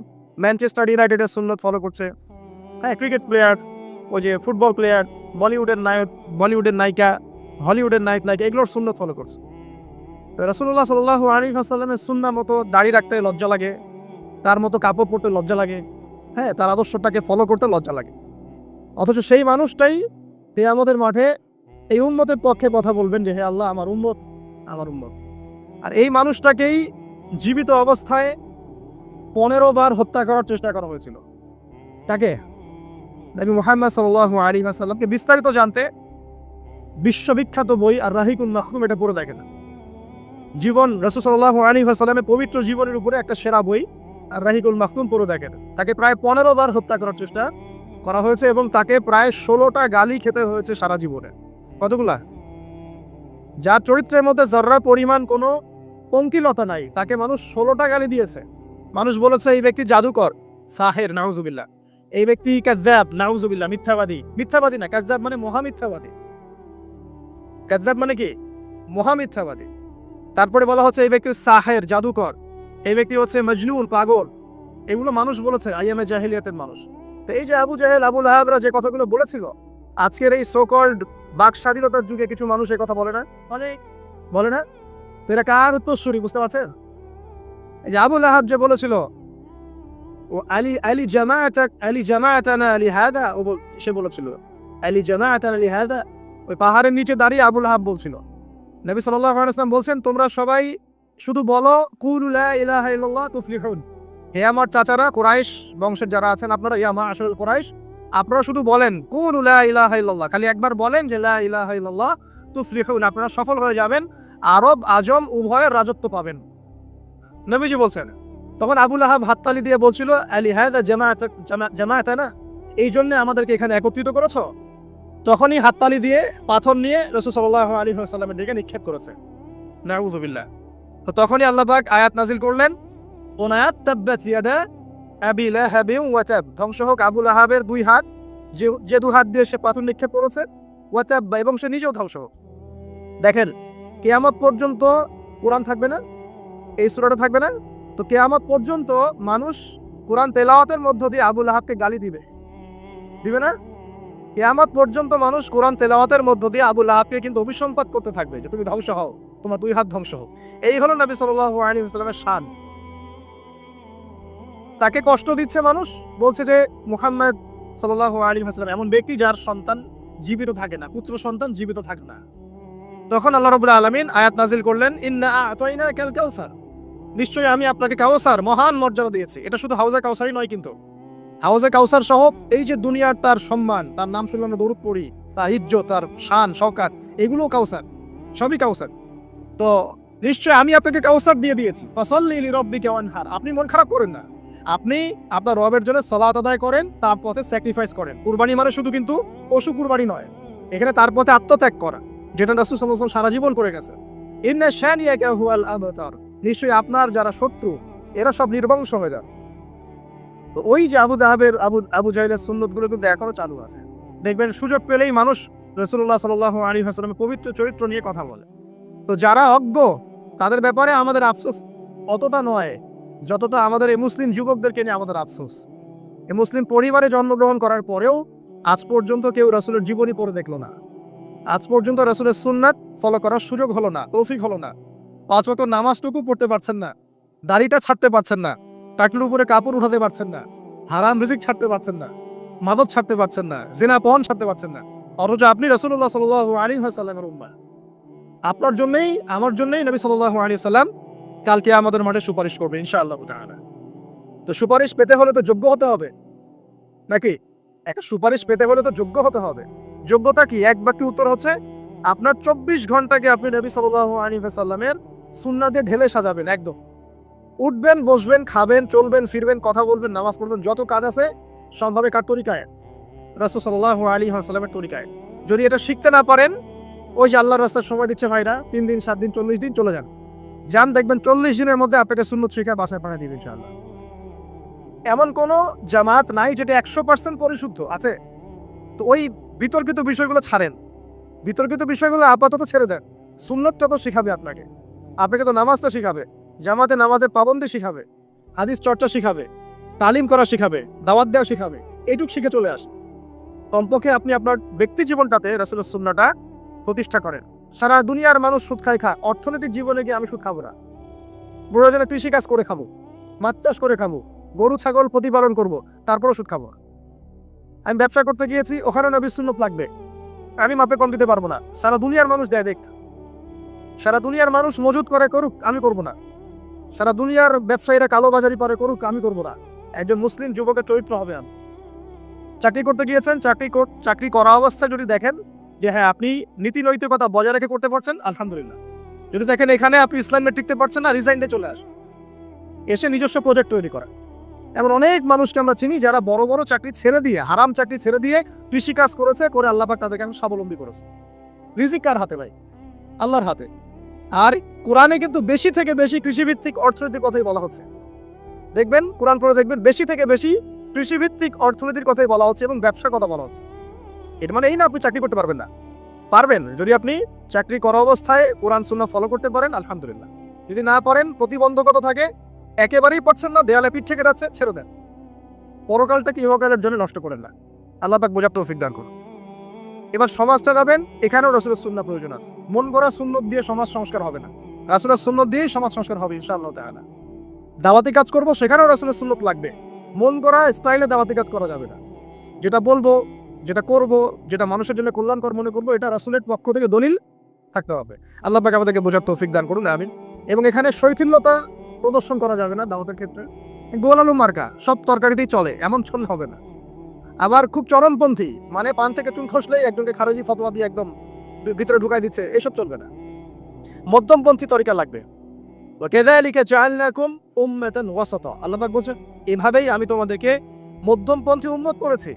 ম্যানচেস্টার ইউনাইটেডের সুন্নত ফলো করছে, হ্যাঁ, ক্রিকেট প্লেয়ার, ওই যে ফুটবল প্লেয়ার, বলিউডের নায়ক, বলিউডের নায়িকা, হলিউডের নায়িকা, এগুলোর সুন্নত ফলো করছে। তো রাসূলুল্লাহ সাল্লাল্লাহু আলাইহি ওয়াসাল্লামের সুন্নাহ মতো দাড়ি রাখতে লজ্জা লাগে, তার মতো কাপড় পরতে লজ্জা লাগে, হ্যাঁ, তার আদর্শটাকে ফলো করতে লজ্জা লাগে। অথচ সেই মানুষটাই কিয়ামতের মাঠে এই উম্মতের পক্ষে কথা বলবেন যে হে আল্লাহ আমার উম্মত, আমার উম্মত। আর এই মানুষটাকেই জীবিত অবস্থায় 15 বার হত্যা করার চেষ্টা করা হয়েছিল। তাকে নবী মুহাম্মদ সাল্লাল্লাহু আলাইহি ওয়াসাল্লামকে বিস্তারিত জানতে বিশ্ববিখ্যাত বই আর রাহিকুল মাখতুম এটা পড়ে দেখেন। জীবন রাসূল সাল্লাল্লাহু আলাইহি ওয়াসাল্লামের পবিত্র জীবনের উপরে একটা সেরা বই আর রাহিকুল মাখতুম পড়ে দেখেন। তাকে প্রায় 15 বার হত্যা করার চেষ্টা করা হয়েছে এবং তাকে প্রায় 16টা গালি খেতে হয়েছে সারা জীবনে। কতগুলা? যার চরিত্রের মধ্যে যাররা পরিমাণ কোনো পঙ্কিলতা নাই, তাকে মানুষ 16টা গালি দিয়েছে। মানুষ বলেছে এই ব্যক্তি জাদুকর, সাহের, নাউজুবিল্লাহ। এই ব্যক্তি কাযযাব, নাউজুবিল্লাহ, মিথ্যাবাদী না, কাযযাব মানে মহামিথ্যাবাদী। কাযযাব মানে কি? মহামিথ্যাবাদী। তারপরে বলা হচ্ছে এই ব্যক্তি সাহের, জাদুকর, এই ব্যক্তি হচ্ছে মজনুন, পাগল। এগুলো মানুষ বলেছে আইয়ামে জাহিলিয়াতের মানুষ। তো এই যে আবু জাহেল, আবু লাহাবরা যে কথাগুলো বলেছিল, আজকের এই সো কল্ড বাক স্বাধীনতার যুগে কিছু মানুষ এই কথা বলে না, বলে না। তো এটা কার উত্তরসূরি বুঝতে পারছেন? এই যে আবু লাহাব যে বলেছিল ও আলী জামাআতানা লিহাদা, সে বলেছিল আলী জামাআতানা লিহাদা, ওই পাহাড়ের নিচে দাঁড়িয়ে আবু লাহাব বলছিল। নবী সাল্লাল্লাহু আলাইহি ওয়াসাল্লাম বলছেন তোমরা সবাই শুধু বলো কুলু লা ইলাহা ইল্লাল্লাহ তুফলিহুন। হে আমার চাচারা কুরাইশ বংশের যারা আছেন আপনারা, ইয়া মাআশারুল কুরাইশ, আপনারা শুধু বলেন কুলু লা ইলাহা ইল্লাল্লাহ, খালি একবার বলেন যে লা ইলাহা ইল্লাল্লাহ তুফলিহুন, আপনারা সফল হয়ে যাবেন, আরব আজম উভয়ের রাজত্ব পাবেন। নবীজি বলছেন। তখন আবু লাহাব হাততালি দিয়ে বলছিল আলি হাযা জামাআতানা, এই জন্য আমাদেরকে এখানে একত্রিত করেছো। তখনই হাততালি দিয়ে পাথর নিয়ে রাসূল সাল্লাল্লাহু আলাইহি ওয়াসাল্লামের দিকে নিক্ষেপ করেছে। নাউযুবিল্লাহ। তো তখনই আল্লাহ পাক আয়াত নাজিল করলেন, কোন আয়াত? তাব্বাত ইয়াদা আবি লাহাবিন ওয়া তাব, ধ্বংস হোক আবু লাহাবের দুই হাত, যে দুই হাত দিয়ে সে পাথর নিক্ষেপ করেছে, ওয়া তাব, এবং সে নিজেও ধ্বংস হোক। দেখেন, কিয়ামত পর্যন্ত কোরআন থাকবে না, এই সূরাটা থাকবে না। তো কিয়ামত পর্যন্ত মানুষ কোরআন তেলাওয়াতের মধ্য দিয়ে আবু লাহাবকে গালি দিবে না? কিয়ামত পর্যন্ত মানুষ কোরআন তেলাওয়াতের মধ্য দিয়ে আবু লাহাবকে কিন্তু অভিসম্পাত করতে থাকবে যে তুমি ধ্বংস হও, তোমার দুই হাত ধ্বংস হোক। এই হলো নবী সাল্লাল্লাহু আলাইহি ওয়াসাল্লামের শান। তাকে কষ্ট দিচ্ছে মানুষ, বলছে যে মুহাম্মদ সাল্লাল্লাহু আলাইহি ওয়াসাল্লাম এমন ব্যক্তি যার সন্তান জীবিত থাকে না, পুত্র সন্তান জীবিত থাকে না। তখন আল্লাহ রাব্বুল আলামিন আয়াত নাজিল করলেন, ইন্না আ'তাইনাকাল কাউসার, নিশ্চয়ই আমি আপনাকে কাউসার, মহান মর্যাদা দিয়েছি। এটা শুধু হাউজে কাউসারই নয়, কিন্তু হাউজে কাউসার সহ এই যে দুনিয়ার তার সম্মান, তার নাম শুনলে আমরা দরুদ পড়ি, তার ইজ্জত, তার শান শওকাত, এগুলো কাউসার, সবই কাউসার। তো নিশ্চয়ই আমি আপনাকে কাউসার দিয়ে দিয়েছি। ফাসাল্লি লিরাব্বিকা ওয়ানহার, আপনি মন খারাপ করেন না, আপনি আপনার রবের জন্য সালাত আদায় করেন, তার পথে স্যাক্রিফাইস করেন। কুরবানি মানে শুধু কিন্তু পশু কুরবানি নয়, এখানে তার পথে আত্মত্যাগ করা, যেটা রাসূল সাল্লাল্লাহু আলাইহি ওয়াসাল্লাম সারা জীবন করে গেছে। ইন্না শানিয়াকা হুয়াল আবতার, নিশ্চয়ই আপনার যারা শত্রু এরা সব নির্বংশ হয়ে যাবে। তো ওই যে আবু জাহেলের সুন্নতগুলো কিন্তু এখনো চালু আছে। দেখবেন সুযোগ পেলেই মানুষ রাসূলুল্লাহ সাল্লাল্লাহু আলাইহি ওয়াসাল্লামের পবিত্র চরিত্র নিয়ে কথা বলে। তো যারা অজ্ঞ তাদের ব্যাপারে আমাদের আফসোস অতটা নয় যতটা আমাদের এই মুসলিম যুবকদেরকে নিয়ে আমাদের আফসোস। এই মুসলিম পরিবারে জন্মগ্রহণ করার পরেও আজ পর্যন্ত কেউ রাসূলের জীবনী পড়ে দেখলো না, আজ পর্যন্ত রাসূলের সুন্নাত ফলো করার সুযোগ হলো না, তৌফিক হলো না। 5 ওয়াক্ত নামাজটুকু পড়তে পারছেন না, দাড়িটা ছাড়তে পারছেন না, টাকলুর উপরে কাপড় উঠাতে পারছেন না, হারাম রিজিক ছাড়তে পারছেন না, মাদক ছাড়তে পারছেন না, জিনা পণ ছাড়তে পারছেন না, অথচ আপনি রাসূলুল্লাহ সাল্লাল্লাহু আলাইহি ওয়াসাল্লামের উম্মাহ। আপনার জন্যই আমার জন্যই নবী সাল্লাল্লাহু আলাইহি ওয়াসাল্লাম কালকে আমাদের মাঠে সুপারিশ করবে ইনশাআল্লাহ তাআলা। তো সুপারিশ পেতে হলে তো যোগ্য হতে হবে নাকি? একটা সুপারিশ পেতে হলে তো যোগ্য হতে হবে। যোগ্যতা কি? এক বাক্যে উত্তর হচ্ছে আপনার 24 ঘন্টাকে আপনি নবী সাল্লাল্লাহু আলাইহি ওয়াসাল্লামের সুন্নাহ দিয়ে ঢেলে সাজাবেন। একদম উঠবেন, বসবেন, খাবেন, চলবেন, ফিরবেন, কথা বলবেন, নামাজ পড়বেন, যত কাজ আছে সবভাবে কার তরিকায়? রাসূল সাল্লাল্লাহু আলাইহি ওয়াসাল্লামের তরিকায়। যদি এটা শিখতে না পারেন, ওই যে আল্লাহর রাস্তায় সময় দিচ্ছে ভাইরা, 3 দিন 7 দিন 40 দিন চলে যান, দেখবেন 40 দিনের মধ্যে আপনাকে সুন্নত শিখা বাসায় পাঠিয়ে দিবেন ইনশাআল্লাহ। এমন কোন জামাত নাই যেটা 100% পরিশুদ্ধ আছে। তো ওই বিতর্কিত বিষয়গুলো ছাড়েন, বিতর্কিত বিষয়গুলো আপাতত ছেড়ে দেন। সুন্নতটা তো শিখাবে আপনাকে তো নামাজটা শিখাবে, জামাতে নামাজের পাবন্দি শিখাবে, হাদিস চর্চা শিখাবে, তালিম করা শিখাবে, দাওয়াত দেওয়া শিখাবে। এইটুক শিখে চলে আসে। কমপক্ষে আপনি আপনার ব্যক্তি জীবনটাতে রাসূলের সুন্নাহটা প্রতিষ্ঠা করেন। সারা দুনিয়ার মানুষ সুদ খায়, অর্থনৈতিক জীবনে গিয়ে আমি সুদ খাবো না, প্রয়োজনে কৃষিকাজ করে খাবো, মাছ চাষ করে খাবো, গরু ছাগল প্রতিপালন করব, তারপরও সুদ খাবো। আমি ব্যবসা করতে গিয়েছি, ওখানে নবীর সুন্নত লাগবে, আমি মাপে কম দিতে পারবো না। সারা দুনিয়ার মানুষ দেয় দেখ, সারা দুনিয়ার মানুষ মজুদ করে করুক, আমি করব না। সারা দুনিয়ার ব্যবসায়ীরা কালোবাজারি করে করুক, আমি করব না। একজন মুসলিম যুবকের চরিত্র হবে আমি। চাকরি করতে গিয়েছেন, চাকরি করা অবস্থায় যদি দেখেন যে হ্যাঁ আপনি নীতি নৈতিকতা বজায় রেখে করতে পারছেন, আলহামদুলিল্লাহ। যদি দেখেন এখানে আপনি ইসলামে টিকতে পারছেন না, রিজাইন দিয়ে চলে আসেন, এসে নিজস্ব প্রজেক্ট তৈরি করেন। এমন অনেক মানুষকে আমরা চিনি যারা বড় বড় চাকরি ছেড়ে দিয়ে, হারাম চাকরি ছেড়ে দিয়ে কৃষিকাজ করেছে, করে আল্লাহ পাক তাদেরকে এখন স্বাবলম্বী করেছে। রিজিক কার হাতে ভাই? আল্লাহর হাতে। আর কোরআনে কিন্তু বেশি থেকে বেশি কৃষিভিত্তিক অর্থনীতির কথাই বলা হচ্ছে। দেখবেন কোরআন পড়ে দেখবেন বেশি থেকে বেশি কৃষিভিত্তিক অর্থনীতির কথাই বলা হচ্ছে এবং ব্যবসার কথা বলা হচ্ছে। এর মানে এই না আপনি চাকরি করতে পারবেন না, পারবেন যদি আপনি চাকরি করা অবস্থায় কোরআন সুন্নাহ ফলো করতে পারেন, আলহামদুলিল্লাহ। যদি না পারেন, প্রতিবন্ধকতা থাকে, একেবারেই পারছেন না, দেয়ালে পিঠ থেকে যাচ্ছে, ছেড়ে দেন। পরকালটাকে ইহকালের জন্য নষ্ট করেন না। আল্লাহ পাক বোঝার তৌফিক দান করুন। এবার সমাজটা যাবেন, এখানেও রাসূলের সুন্নাহ প্রয়োজন আছে। মন গড়া সুন্নত দিয়ে সমাজ সংস্কার হবে না, রাসূলের সুন্নত দিয়েই সমাজ সংস্কার হবে ইনশাআল্লাহ তাআলা। দাওয়াতি কাজ করব, সেখানেও রাসূলের সুন্নত লাগবে। মন গড়া স্টাইলে দাওয়াতি কাজ করা যাবে না। যেটা বলবো, যেটা করব, যেটা মানুষের জন্য কল্যাণকর মনে করবো, এটা রাসূলের পক্ষ থেকে দলিল থাকতে হবে। আল্লাহ পাক আমাদেরকে বোঝার তৌফিক দান করুন, আমিন। এবং এখানে শৈথিল্যতা প্রদর্শন করা যাবে না দাওয়াতের ক্ষেত্রে। গোলালু মার্কা সব তরকারিতেই চলে, এমন চললে হবে না। আবার খুব চরমপন্থী, মানে পান থেকে চুন খসলেই একজনকে খারেজি ফতোয়া দিয়ে একদম ভিতরে ঢুকাই দিচ্ছে, এসব চলবে না। মধ্যমপন্থী তরিকা লাগবে। ওয়াকাযালিকা জাআলনাকুম উম্মাতান ওয়াসাতা, আল্লাহ পাক বলেন এভাবেই আমি তোমাদেরকে মধ্যমপন্থী উম্মত করেছি।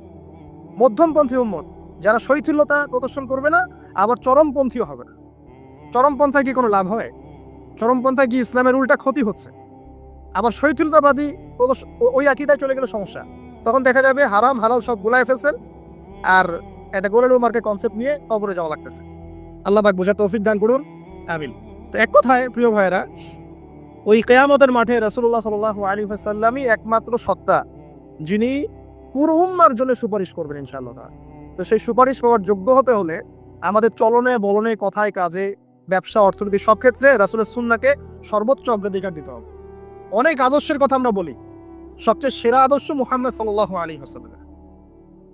মধ্যমপন্থী উম্মত, যারা শৈথিল্যতা প্রদর্শন করবে না, আবার চরমপন্থীও হবে না। চরমপন্থায় কি কোনো লাভ হয়? চরমপন্থায় কি ইসলামের উল্টা ক্ষতি হচ্ছে? আবার শৈথিল্যতাবাদী ওই আকীদায় চলে গেলে সমস্যা। তখন দেখা যাবে হারাম হালাল সব গুলায় ফেলছেন, আর একটা গোলালু মার্কা কনসেপ্ট নিয়ে কবরে যাওয়া লাগতেছে। আল্লাহ পাক বোঝার তৌফিক দান করুন, আমিন। তো এক কথায় প্রিয় ভাইয়েরা, ওই কিয়ামতের মাঠে রাসূলুল্লাহ সাল্লাল্লাহু আলাইহি ওয়াসাল্লামই একমাত্র সত্তা যিনি পুরো উম্মার জন্য সুপারিশ করবেন ইনশাআল্লাহ তাআলা। তো সেই সুপারিশ পাওয়ার যোগ্য হতে হলে আমাদের চলনে বলনে, কথায় কাজে, ব্যবসা অর্থনীতি সব ক্ষেত্রে রাসূলের সুন্নাহকে সর্বোচ্চ অগ্রাধিকার দিতে হবে। অনেক আদর্শের কথা আমরা বলি, সবচেয়ে সেরা আদর্শ মুহাম্মদ সাল্লাল্লাহু আলাইহি ওয়াসাল্লাম।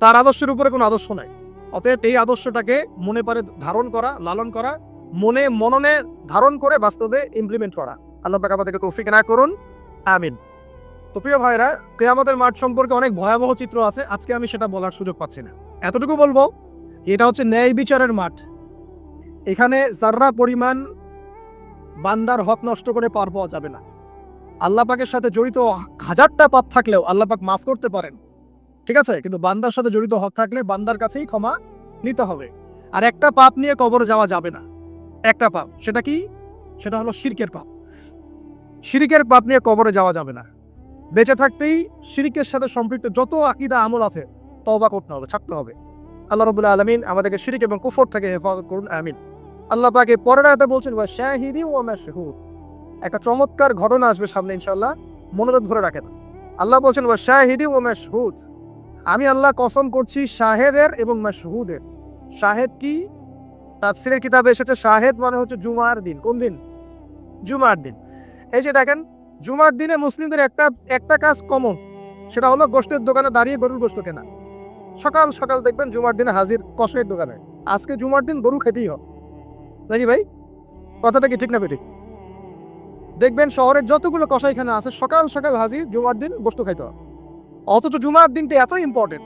তার আদর্শের উপরে কোনো আদর্শ নাই। অতএব এই আদর্শটাকে মনে পারে ধারণ করা, লালন করা, মননে ধারণ করে বাস্তবে ইমপ্লিমেন্ট করা। আল্লাহ পাক আমাদেরকে তৌফিক না করুন, আমিন। তো প্রিয় ভাইরা, কিয়ামতের মাঠ সম্পর্কে অনেক ভয়াবহ চিত্র আছে, আজকে আমি সেটা বলার সুযোগ পাচ্ছি না। এতটুকু বলবো, এটা হচ্ছে ন্যায় বিচারের মাঠ। এখানে যাররা পরিমাণ বান্দার হক নষ্ট করে পার পাওয়া যাবে না। আল্লাহ পাকের সাথে জড়িত 1000টা পাপ থাকলেও আল্লাহ পাক মাফ করতে পারেন, ঠিক আছে, কিন্তু বান্দার সাথে জড়িত হক থাকলে বান্দার কাছেই ক্ষমা নিতে হবে। আর একটা পাপ নিয়ে কবর যাওয়া যাবে না, একটা পাপ। সেটা কি? সেটা হলো শিরকের পাপ। শিরকের পাপ নিয়ে কবরে যাওয়া যাবে না। বেঁচে থাকতেই শিরকের সাথে সম্পৃক্ত যত আকীদা আমল আছে তওবা করতে হবে, ছাড়তে হবে। আল্লাহ রাব্বুল আলামিন আমাদেরকে শিরক এবং কুফর থেকে হেফাজত করুন, আমিন। আল্লাহ পাক পরের আয়াতে বলছেন ওয়া শাহিদি ওয়া মাশহুদ। একটা চমৎকার ঘটনা আসবে সামনে ইনশাআল্লাহ, মনোযোগ ধরে রাখেন। আল্লাহ বলছেন ওয়া শাহিদি ওয়া মাশহুদ, আমি আল্লাহ কসম করছি শাহেদের এবং মাশহুদের। শাহেদ কি? তাফসীরের কিতাবে এসেছে শাহেদ মানে হচ্ছে জুমার দিন। কোন দিন? জুমার দিন। এই যে দেখেন, জুমার দিনে মুসলিমদের একটা কাজ কমন, সেটা হলো গোশতের দোকানে দাঁড়িয়ে গরুর গোশত কেনা। সকাল সকাল দেখবেন জুমার দিনে হাজির কষাইয়ের দোকানে, আজকে জুমার দিন গরু খেতেই হবে নাকি ভাই? কথাটা কি ঠিক না বেঠিক? দেখবেন শহরের যতগুলো কষাইখানা আছে সকাল সকাল হাজির জুমার দিন গোশত খাইতে হবে। অথচ জুমার দিনটা এত ইম্পর্টেন্ট,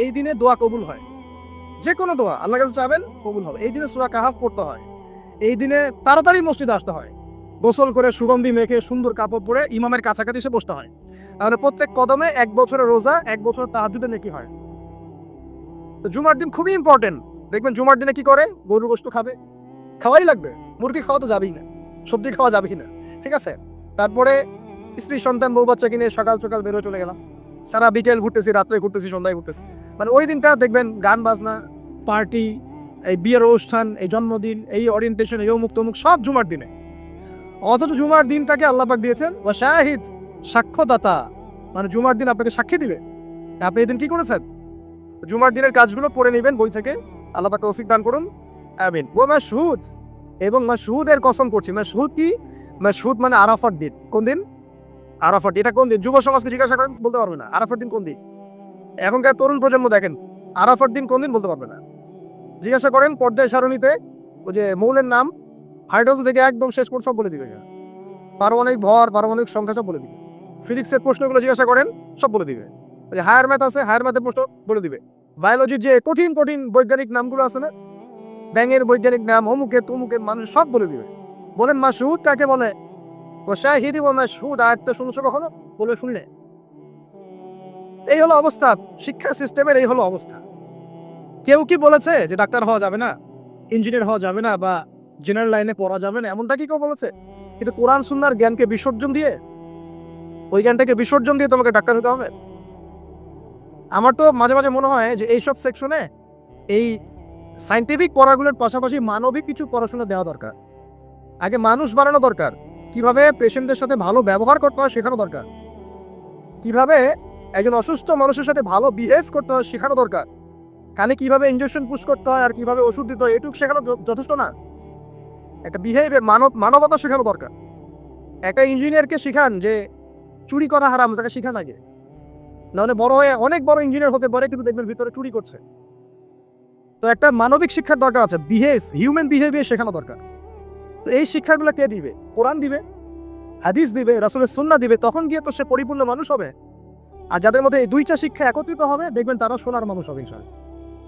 এই দিনে দোয়া কবুল হয়। যে কোনো দোয়া আল্লাহর কাছে চাবেন কবুল হবে। এই দিনে সূরা কাহাফ পড়তে হয়, এই দিনে তাড়াতাড়ি মসজিদে আসতে হয়, গোসল করে সুগন্ধি মেখে সুন্দর কাপড় পরে ইমামের কাছাকাছি এসে বসতে হয়। তাহলে প্রত্যেক কদমে 1 বছরের রোজা, 1 বছরের তাহাজ্জুদের নেকি হয়। তো জুমার দিন খুবই ইম্পর্টেন্ট। দেখবেন জুমার দিনে কি করে, গরুর গোশত খাবে, খাওয়াই লাগবে। মুরগি খাওয়া তো যাবেই না, সবজি খাওয়া যাবেই না, ঠিক আছে? তারপরে স্ত্রী সন্তান বউ বাচ্চা কিনে সকাল সকাল বেরোয় চলে গেলাম, সারা বিকেল ঘুরতেছি, রাত্রে ঘুরতেছি, সন্ধ্যায় ঘুরতেছি। মানে ওই দিনটা দেখবেন গান বাজনা, পার্টি, এই বিয়ের অনুষ্ঠান, এই জন্মদিন, এই ওরিয়েন্টেশন, এই অমুক তমুক সব জুমার দিনে। অথচ জুমার দিনটাকে আল্লাহ পাক দিয়েছেন ওয়া শাহিদ, সাক্ষ্যদাতা। মানে জুমার দিন আপনাকে সাক্ষী দিবে আপনি এই দিন কি করেছেন। জুমার দিনের কাজগুলো পড়ে নেবেন বই থেকে, আল্লাহ পাক তৌফিক দান করুন, আমিন। ওয়া মাশহুদ, এবং মাশহুদের কসম করছি। মাশহুদ কি? মাশহুদ মানে আরাফার দিন। কোন দিন? আরাফার দিন। এটা কোন দিন? যুব সমাজকে জিজ্ঞাসা করেন, বলতে পারবে না আরাফার দিন কোন দিন। এখনকার তরুণ প্রজন্ম দেখেন আরাফার দিন কোন দিন বলতে পারবে না। জিজ্ঞাসা করেন পর্যায় সারণীতে ওই যে মৌলের নাম, হাইড্রোজেন থেকে একদম শেষ পর্যন্ত সব বলে দিবে, পারমাণবিক ভর, পারমাণবিক সংখ্যা সব বলে দিবে। ফিজিক্সের প্রশ্নগুলো জিজ্ঞাসা করেন সব বলে দিবে। ওই যে হায়ার ম্যাথ আছে, হায়ার ম্যাথের প্রশ্ন বলে দিবে। বায়োলজির যে কঠিন কঠিন বৈজ্ঞানিক নামগুলো আছে না, ব্যাঙের বৈজ্ঞানিক নাম, অমুকের তমুকের মানুষ সব বলে দিবে। বলেন মাশহুদ কাকে বলে? ও শাহিদ ও মাশহুদ আয়াতটা শুনছো কখনো? বলে শুনলে? এই হলো অবস্থা, শিক্ষা সিস্টেমের এই হলো অবস্থা। কেউ কি বলেছে যে ডাক্তার হওয়া যাবে না, ইঞ্জিনিয়ার হওয়া যাবে না, বা জেনারেল লাইনে পড়া যাবে না? এমনটা কি কেউ বলেছে? কিন্তু কোরআন সুন্নাহর জ্ঞানকে বিসর্জন দিয়ে, ওই জ্ঞানটাকে বিসর্জন দিয়ে তোমাকে ডাক্তার হতে হবে? আমার তো মাঝে মাঝে মনে হয় যে এইসব সেকশনে এই সায়েন্টিফিক পড়াগুলোর পাশাপাশি মানবিক কিছু পড়াশোনা দেওয়া দরকার। আগে মানুষ বানানো দরকার, কিভাবে পেশেন্টদের সাথে ভালো ব্যবহার করতে হয় শেখানো দরকার, কিভাবে একজন অসুস্থ মানুষের সাথে ভালো বিহেভ করতে হয় শেখানো দরকার, কানে কিভাবে ইনজেকশন পুশ করতে হয় আর কিভাবে ওষুধ দিতে হয় এটুকু শেখানো যথেষ্ট না। একটা বিহেভিয়ার, মানবতা শেখানো দরকার। একটা ইঞ্জিনিয়ারকে শিখান যে চুরি করা হারাম, তাকে শিখান আগে, নাহলে বড় হয়ে অনেক বড় ইঞ্জিনিয়ার হতে পারে কিন্তু দেখবেন ভিতরে চুরি করছে। তো একটা মানবিক শিক্ষার দরকার আছে, হিউম্যান বিহেভিয়ার শেখানো দরকার। তো এই শিক্ষাগুলো কে দিবে? কোরআন দিবে, হাদিস দিবে, রাসূলের সুন্নাহ দিবে। তখন গিয়ে তো সে পরিপূর্ণ মানুষ হবে। আর যাদের মধ্যে এই দুইটা শিক্ষা একত্রিত হবে দেখবেন তারা সোনার মানুষ হবে ইনশাআল্লাহ।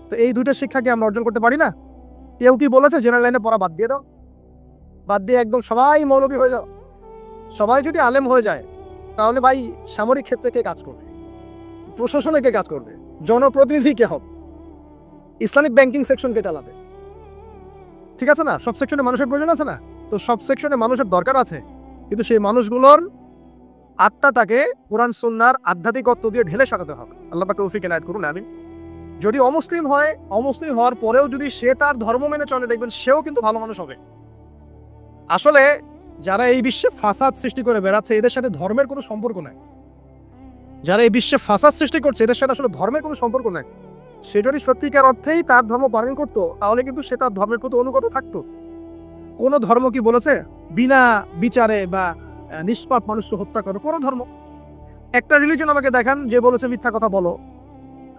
তো এই দুইটা শিক্ষাকে আমরা অর্জন করতে পারি না? কেউ কি বলেছে জেনারেল লাইনে পড়া বাদ দিয়ে দাও, বাদ দিয়ে একদম সবাই মৌলবী হয়ে যাও? সবাই যদি আলেম হয়ে যায় তাহলে ভাই সামরিক ক্ষেত্রে কে কাজ করবে, প্রশাসনে কে কাজ করবে, জনপ্রতিনিধি কে হবে, ইসলামিক ব্যাংকিং সেকশন কে চালাবে? ঠিক আছে না? সব সেকশনে মানুষের প্রয়োজন আছে না? তো সব সেকশনে মানুষের দরকার আছে, কিন্তু সেই মানুষগুলোর আত্মাটাকে কোরআন সুন্নাহর আধ্যাত্মিকত্ব দিয়ে ঢেলে সাজাতে হবে। আল্লাহ পাক তৌফিক এনায়েত করুন, আমিন। যদি অমুসলিম হয়, অমুসলিম হওয়ার পরেও যদি সে তার ধর্ম মেনে চলে দেখবেন সেও কিন্তু ভালো মানুষ হবে। আসলে যারা এই বিশ্বে ফাসাদ সৃষ্টি করে বেড়াচ্ছে এদের সাথে ধর্মের কোনো সম্পর্ক নাই। যারা এই বিশ্বে ফাসাদ সৃষ্টি করছে এদের সাথে আসলে ধর্মের কোনো সম্পর্ক নাই। সে যদি সত্যিকার অর্থেই তার ধর্ম পালন করতো তাহলে কিন্তু সে তার ধর্মের প্রতি অনুগত থাকতো। কোন ধর্ম কি বলেছে বিনা বিচারে বা নিষ্পাপ মানুষকে হত্যা করো? কোন ধর্ম? একটা রিলিজন আমাকে দেখান যে বলেছে মিথ্যা কথা বলো,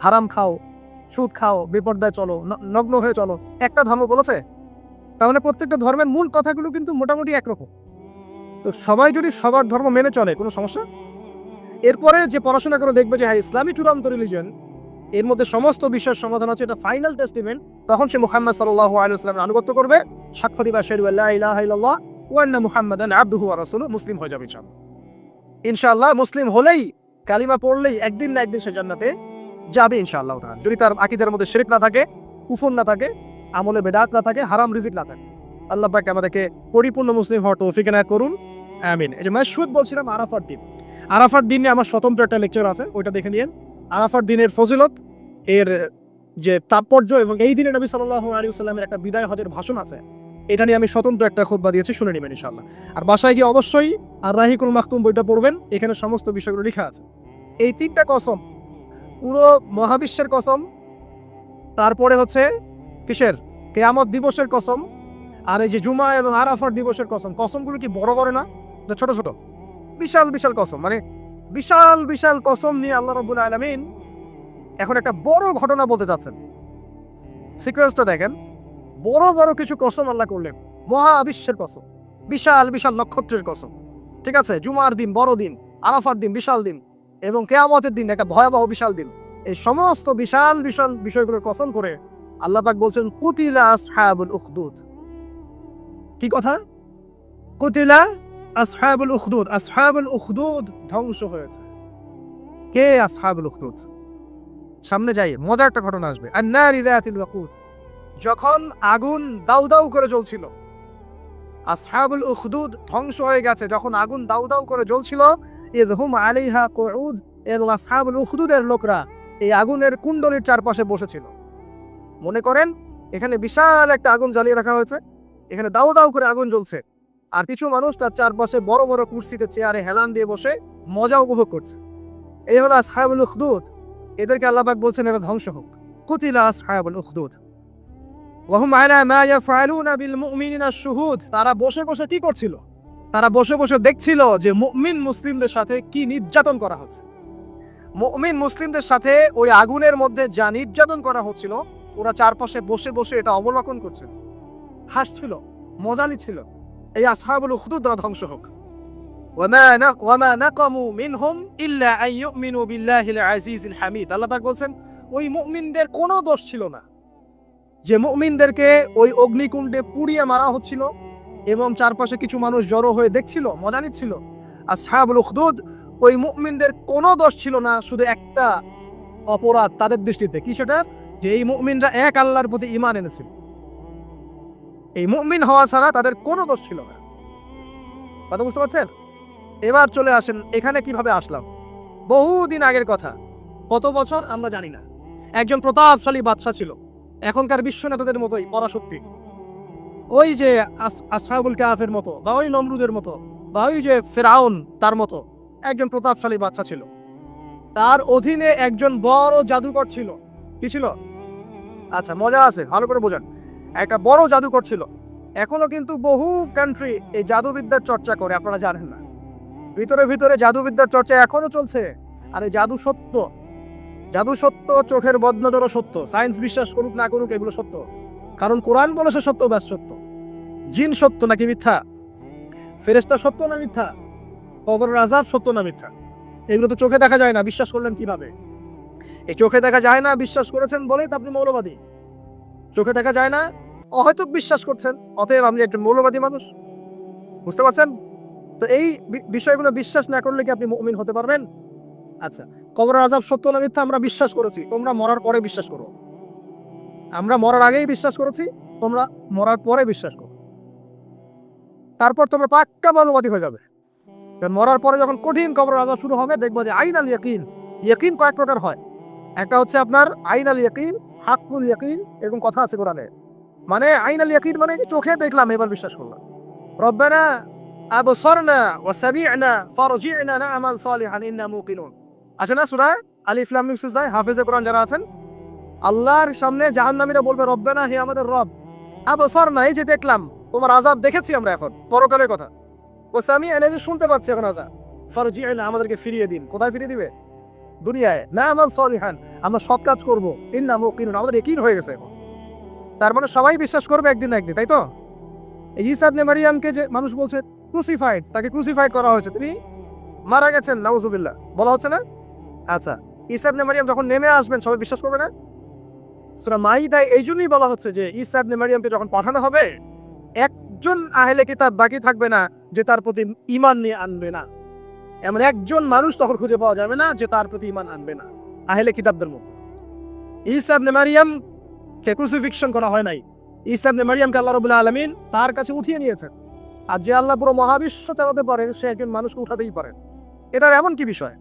হারাম খাও, সুদ খাও, বেপরদায় চলো, নগ্ন হয়ে চলো? একটা ধর্ম বলেছে? তাহলে প্রত্যেকটা ধর্মের মূল কথাগুলো কিন্তু মোটামুটি একরকম। তো সবাই যদি সবার ধর্ম মেনে চলে কোনো সমস্যা? এরপরে যে পড়াশোনা করে দেখবে যে হ্যাঁ ইসলামই চূড়ান্ত রিলিজন, এর মধ্যে সমস্ত বিষয়ের সমাধান আছে, এটা ফাইনাল টেস্টিমেন্ট, তখন সে মুহাম্মদ সাল্লাল্লাহু আলাইহি ওয়াসাল্লামের আনুগত্য করবে, সাক্ষ্য দিবে আশহাদু আল্লা ইলাহা ইল্লাল্লাহ ওয়া আন্না মুহাম্মাদান আবদুহু ওয়া রাসূলুহু, মুসলিম হয়ে যাবে ইনশাআল্লাহ। ইনশাআল্লাহ মুসলিম হলেই, কালিমা পড়লেই একদিন না একদিন সে জান্নাতে যাবে ইনশাআল্লাহ তাআলা। যদি তার আকীদার মধ্যে শিরক না থাকে, কুফর না থাকে, আমলে বেদাত না থাকে, হারাম রিজিক না থাকে। আল্লাহ পাক আমাদেরকে পরিপূর্ণ মুসলিম হওয়ার তৌফিক এনায়েত করুন, আমিন। এই যে মাশহুদ বলছিলাম আরাফার দিন, আরাফার দিন নিয়ে আমার স্বতন্ত্র একটা লেকচার আছে, ওইটা দেখে নিয়েন। আরাফার দিনের ফজিলত, এর যে তাৎপর্য, এবং এই দিনে নবী সাল্লাল্লাহু আলাইহি ওয়াসাল্লামের একটা বিদায় হজের ভাষণ আছে, এটা নিয়ে আমি স্বতন্ত্র একটা খুতবা দিয়েছি, শুনে নেবেন ইনশাআল্লাহ। আর বাসায় গিয়ে অবশ্যই আর রাহিকুল মাখতুম বইটা পড়বেন, এখানে সমস্ত বিষয়গুলো লেখা আছে। এই তিনটা কসম পুরো মহাবিশ্বের কসম, তারপরে হচ্ছে কিসের, কিয়ামত দিবসের কসম, আর এই যে জুমা এবং আরাফার দিবসের কসম। কসমগুলো কি বড় বড় না, ছোট ছোট? বিশাল বিশাল কসম, মানে বিশাল বিশাল কসম নিয়ে আল্লাহ রাব্বুল আলামিন এখন একটা বড় ঘটনা বলতে যাচ্ছেন। সিকোয়েন্সটা দেখেন, বড় বড় কিছু কসম আল্লাহ করলেন, মহাবিশ্বের কসম, বিশাল বিশাল নক্ষত্রের কসম, ঠিক আছে, জুমার দিন বড় দিন, আরাফার দিন বিশাল দিন, এবং কিয়ামতের দিন একটা ভয়াবহ বিশাল দিন। এই সমস্ত বিশাল বিশাল বিষয়গুলোর কসম করে আল্লাহ পাক বলছেন কুতিলা আসহাবুল উখদুদ। কি কথা? কুতিলা আসহাবুল উখদুদ। আসহাবুল উখদুদ ধ্বংস হয়েছে। কে আসহাবুল উখদুদ? সামনে যাই, মজার একটা ঘটনা আসবে। আন-নারি যাতিল ওয়াকুদ, যখন আগুন দাউ দাউ করে জ্বলছিল, আসহাবুল উখদুদ ধ্বংস হয়ে গেছে যখন আগুন দাউ দাউ করে জ্বলছিল। ইযহুম আলাইহা কুউদ, এর আসহাবুল উখদুদের লোকরা এই আগুনের কুণ্ডলীর চারপাশে বসেছিল। মনে করেন এখানে বিশাল একটা আগুন জ্বালিয়ে রাখা হয়েছে, এখানে দাউ দাউ করে আগুন জ্বলছে, আর কিছু মানুষ তার চারপাশে বড় বড় কুরসিতে চেয়ারে হেলান দিয়ে বসে মজা উপভোগ করছে। এই হলো আসহাবুল উখদুদ। এদেরকে আল্লাহ পাক বলছেন এরা ধ্বংস হোক। কুতিলা আসহাবুল উখদুদ ওয়াহুম আলা মা ইয়াফআলুনা বিল মুমিনিনা শুহুদ। তারা বসে বসে কি করছিল? তারা বসে বসে দেখছিল যে মুমিন মুসলিমদের সাথে কি নির্যাতন করা হচ্ছে। মুমিন মুসলিমদের সাথে ওই আগুনের মধ্যে যা নির্যাতন করা হচ্ছিল, ওরা চারপাশে বসে বসে এটা অবলোকন করছিল, হাসছিল, মজা নিচ্ছিল। এই আসহাবুল উখদুদরা ধ্বংস হোক। ওয়ামা নাকামু মিনহুম ইল্লা আন ইউমিনু বিল্লাহিল আজিজিল হামিদ। আল্লাহ পাক বলছেন ওই মুমিনদের কোনো দোষ ছিল না যে মুমিনদেরকে ওই অগ্নিকুণ্ডে পুড়িয়ে মারা হচ্ছিল এবং চারপাশে কিছু মানুষ জড়ো হয়ে দেখছিল, মজা নিচ্ছিল। আসহাবুল উখদুদ, ওই মুমিনদের কোনো দোষ ছিল না, শুধু একটা অপরাধ তাদের দৃষ্টিতে। কি সেটা? যে এই মুমিনরা এক আল্লাহর প্রতি ঈমান এনেছিল। এই মুমিন হওয়া ছাড়া তাদের কোনো দোষ ছিল না। কথা বুঝতে পারছেন? এবার চলে আসেন এখানে কিভাবে আসলাম। বহুদিন আগের কথা, কত বছর আমরা জানি না। একজন প্রতাপশালী বাদশা ছিল, এখনকার বিশ্ব নেতাদের মতোই পরাশক্তি। ওই যে আসহাবুল কাহাফের মতো, বা ওই নমরুদের মতো, বা ওই যে ফেরাউন তার মতো একজন প্রতাপশালী বাদশা ছিল। তার অধীনে একজন বড় জাদুকর ছিল। কি ছিল? আচ্ছা, মজা আছে, ভালো করে বোঝান। একটা বড় জাদুকর ছিল। এখনো কিন্তু বহু কান্ট্রি এই জাদুবিদ্যার চর্চা করে, আপনারা জানেন না। ভিতরে ভিতরে জাদুবিদ্যার চর্চা এখনো চলছে। আর এই জাদু সত্য, জাদু সত্য, চোখের বদনজরও সত্য। সায়েন্স বিশ্বাস করুক না করুক, এগুলো সত্য, কারণ কোরআন বলেছে সত্য ব্যাস সত্য। জিন সত্য নাকি মিথ্যা? ফেরেশতা সত্য না মিথ্যা? কবরের আযাব সত্য না মিথ্যা? এগুলো তো চোখে দেখা যায় না, বিশ্বাস করলেন কিভাবে? এই চোখে দেখা যায় না বিশ্বাস করেছেন বলেই তো আপনি মৌলবাদী। চোখে দেখা যায় না, হয়তো বিশ্বাস করছেন, অতএব আপনি একজন মৌলবাদী মানুষ। বুঝতে পারছেন? তো এই বিষয়গুলো বিশ্বাস না করলে কি আপনি মুমিন হতে পারবেন? আচ্ছা, কবরের আযাব সত্য না মিথ্যা আমরা বিশ্বাস করেছি, তোমরা মরার পরে বিশ্বাস করো। আমরা মরার আগেই বিশ্বাস করেছি, তোমরা মরার পরে বিশ্বাস করো। তারপর তোমরা পাক্কা মৌলবাদী হয়ে যাবে। কারণ মরার পরে যখন কঠিন কবরের আযাব শুরু হবে, দেখবো যে আইনাল ইয়াকিন। ইয়াকিন কয়েক প্রকার হয়। একটা হচ্ছে আপনার আইনাল ইয়াকিন, হাক্কুল ইয়াকিন, এরকম কথা আছে কোরআনে। মানে আইনাল ইয়াকিন মানে যে চোখে দেখলাম এবার বিশ্বাস করলাম। রব্বানা আবসারনা ওয়া সামি'না ফারজি'না না'মাল সালিহান ইন্না মুকিনুন। আছে না সূরা আলিফ লাম মিম সিজদা? হাফেজে কোরআন যারা আছেন, আল্লাহর সামনে জাহান্নামীরা বলবে রব্বানা, হে আমাদের রব, আবসারনা, এই যে দেখলাম, তোমার আযাব দেখেছি আমরা, এখন পরকালের কথা। ওয়া সামি'না, এই যে শুনতে পাচ্ছি এখন আযাব, ফারজি'না, আমাদেরকে ফিরিয়ে দিন। কোথায় ফিরিয়ে দিবে? দুনিয়ায়। না'মাল সালিহান, আমরা সৎ কাজ করব, ইন্না মুকিনুন, আমাদের ইয়াকিন হয়ে গেছে। তার মানে সবাই বিশ্বাস করবে একদিন না একদিন, তাই তো? এই ঈসা ইবনে মারইয়ামকে যে মানুষ বলছে ক্রুসিফাইড, তাকে ক্রুসিফাইড করা হয়েছে, তিনি মারা গেছেন, নাউজুবিল্লাহ, বলা হচ্ছে না? আচ্ছা, ঈসা ইবনে মারইয়াম যখন নেমে আসবেন সবাই বিশ্বাস করবে না? সূরা মাইদায় এই জন্যই বলা হচ্ছে যে ঈসা ইবনে মারইয়ামকে যখন পাঠানো হবে, একজন আহলে কিতাব বাকি থাকবে না যে তার প্রতি ঈমান নিয়ে আনবে না। এমন একজন মানুষ তখন খুঁজে পাওয়া যাবে না যে তার প্রতি ঈমান আনবে না আহলে কিতাবদের মধ্যে। ঈসা ইবনে মারইয়াম কে ক্রুসিফিকশন করা হয় নাই। ঈসা ইবনে মারইয়ামকে আল্লাহ রাব্বুল আলামিন তার কাছে উঠিয়ে নিয়েছেন। আর যে আল্লাহ পুরো মহাবিশ্ব চালাতে পারেন, সে একজন মানুষকে উঠাতেই পারেন। এটার এমন কি বিষয়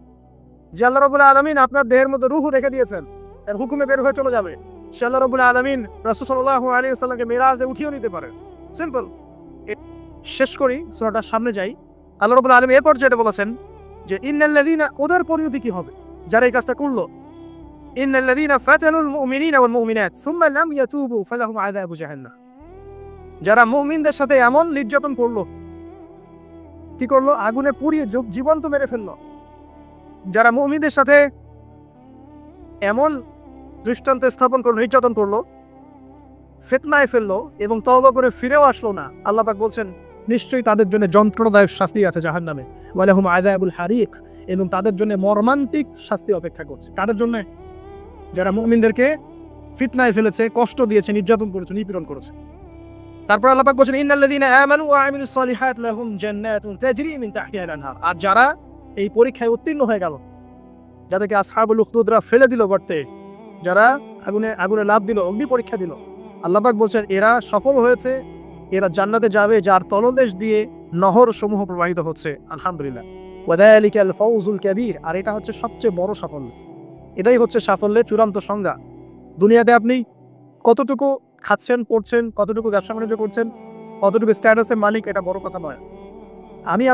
যে আল্লাহ রাব্বুল আলামিন আপনার দেহের মধ্যে রূহ রেখে দিয়েছেন, এর হুকুমে বের হয়ে চলে যাবে। সে আল্লাহ রাব্বুল আলামিন রাসূল সাল্লাল্লাহু আলাইহি ওয়াসাল্লামকে মিরাজে উঠিয়ে নিতে পারেন। সিম্পল। শেষ করি, সূরাটার সামনে যাই। আল্লাহ রাব্বুল আলামিন এরপর যেটা বলেছেন যে ইন্নাল্লাযীনা, ওদের পরিণতি কি হবে যারা এই কাজটা করলো। ইন্নাল্লাযীনা ফাতানুল মুমিনিনা ওয়াল মুমিনাত সুম্মা লাম ইয়াতুবু ফালাহুম আযাবু জাহান্নাম। যারা মুমিনদের সাথে এমন নির্যাতন করলো, কি করলো? আগুনে পুড়িয়ে জীবন্ত মেরে ফেললো। যারা মুমিনদের সাথে এমন দৃষ্টান্ত স্থাপন করলো, নির্যাতন করলো, ফিতনায় ফেললো এবং তওবা করে ফিরেও আসলো না, আল্লাহ পাক বলছেন নিশ্চয়ই তাদের জন্য যন্ত্রণাদায়ক শাস্তি আছে জাহান্নামে, ওয়ালাহুম আযাবুল হারিক, এবং তাদের জন্য মর্মান্তিক শাস্তি অপেক্ষা করছে। কাদের জন্য? যারা মুমিনদেরকে ফিতনায় ফেলেছে, কষ্ট দিয়েছে, নির্যাতন করেছে, নিপীড়ন করেছে। তারপর আল্লাহ পাক বলেন ইন্নাল্লাযীনা আমানু ওয়া আমিলুস সলিহাত লাহুম জান্নাতুন তাজরি মিন তাহতিহাল আনহার। আর যারা এই পরীক্ষায় উত্তীর্ণ হয়ে গেল, যাদেরকে আসহাবুল উখদুদরা ফেলে দিল গর্তে, যারা আগুনে লাফ দিল, অগ্নি পরীক্ষা দিল, আল্লাহ পাক বলছেন এরা সফল হয়েছে, এরা জান্নাতে যাবে যার তলদেশ দিয়ে নহর সমূহ প্রবাহিত হচ্ছে। আলহামদুলিল্লাহ, ওয়াযালিকাল ফাওজুল কাবীর। আর এটা হচ্ছে সবচেয়ে বড় সাফল্য। এটাই হচ্ছে সাফল্যের চূড়ান্ত সংজ্ঞা। দুনিয়াতে আপনি কতটুকু খাচ্ছেন, পড়ছেন, কতটুকু ব্যবসা বাণিজ্য করছেন, কতটুকু স্ট্যাটাসের মালিক, এটা বড় কথা নয়।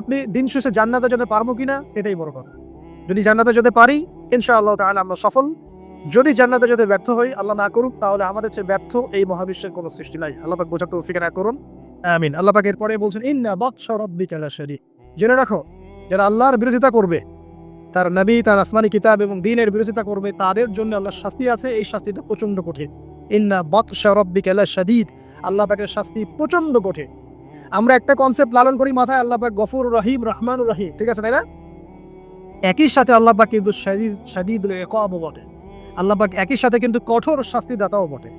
আপনি দিন শেষে জান্নাতে যেতে পারবো কিনা, এটাই বড় কথা। যদি জান্নাতে যেতে পারি, ইনশাআল্লাহ তাআলা আমরা সফল। যদি জান্নাতে যেতে ব্যর্থ হই, আল্লাহ না করুক, তাহলে আমাদের চেয়ে ব্যর্থ এই মহাবিশ্বের কোনো সৃষ্টি নাই। আল্লাহ পাক বোঝার তৌফিক না করুন, আমিন। আল্লাহ পাক এরপরে বলছেন ইন্না বাতশা রাব্বিকা লাশাদীদ। জেনে রাখো, যারা আল্লাহর বিরোধিতা করবে, তার নবী, তার আসমানি কিতাব এবং দ্বীনের বিরোধিতা করবে, তাদের জন্য আল্লাহর শাস্তি আছে। এই শাস্তিটা প্রচন্ড কঠিন। ইন্না বাতশা রাব্বিকা লাশাদীদ, আল্লাহ পাকের শাস্তি প্রচন্ড কঠিন। আমরা একটা কনসেপ্ট লালন করি মাথায়, আল্লাহ পাক গফুর রহিম, রহমানুর রহিম, ঠিক আছে, তাই না? একই সাথে আল্লাহ পাক কিন্তু শাদীদুল ইকাবও বটে। আল্লাহ পাক একই সাথে কিন্তু কঠোর শাস্তিদাতাও বটে।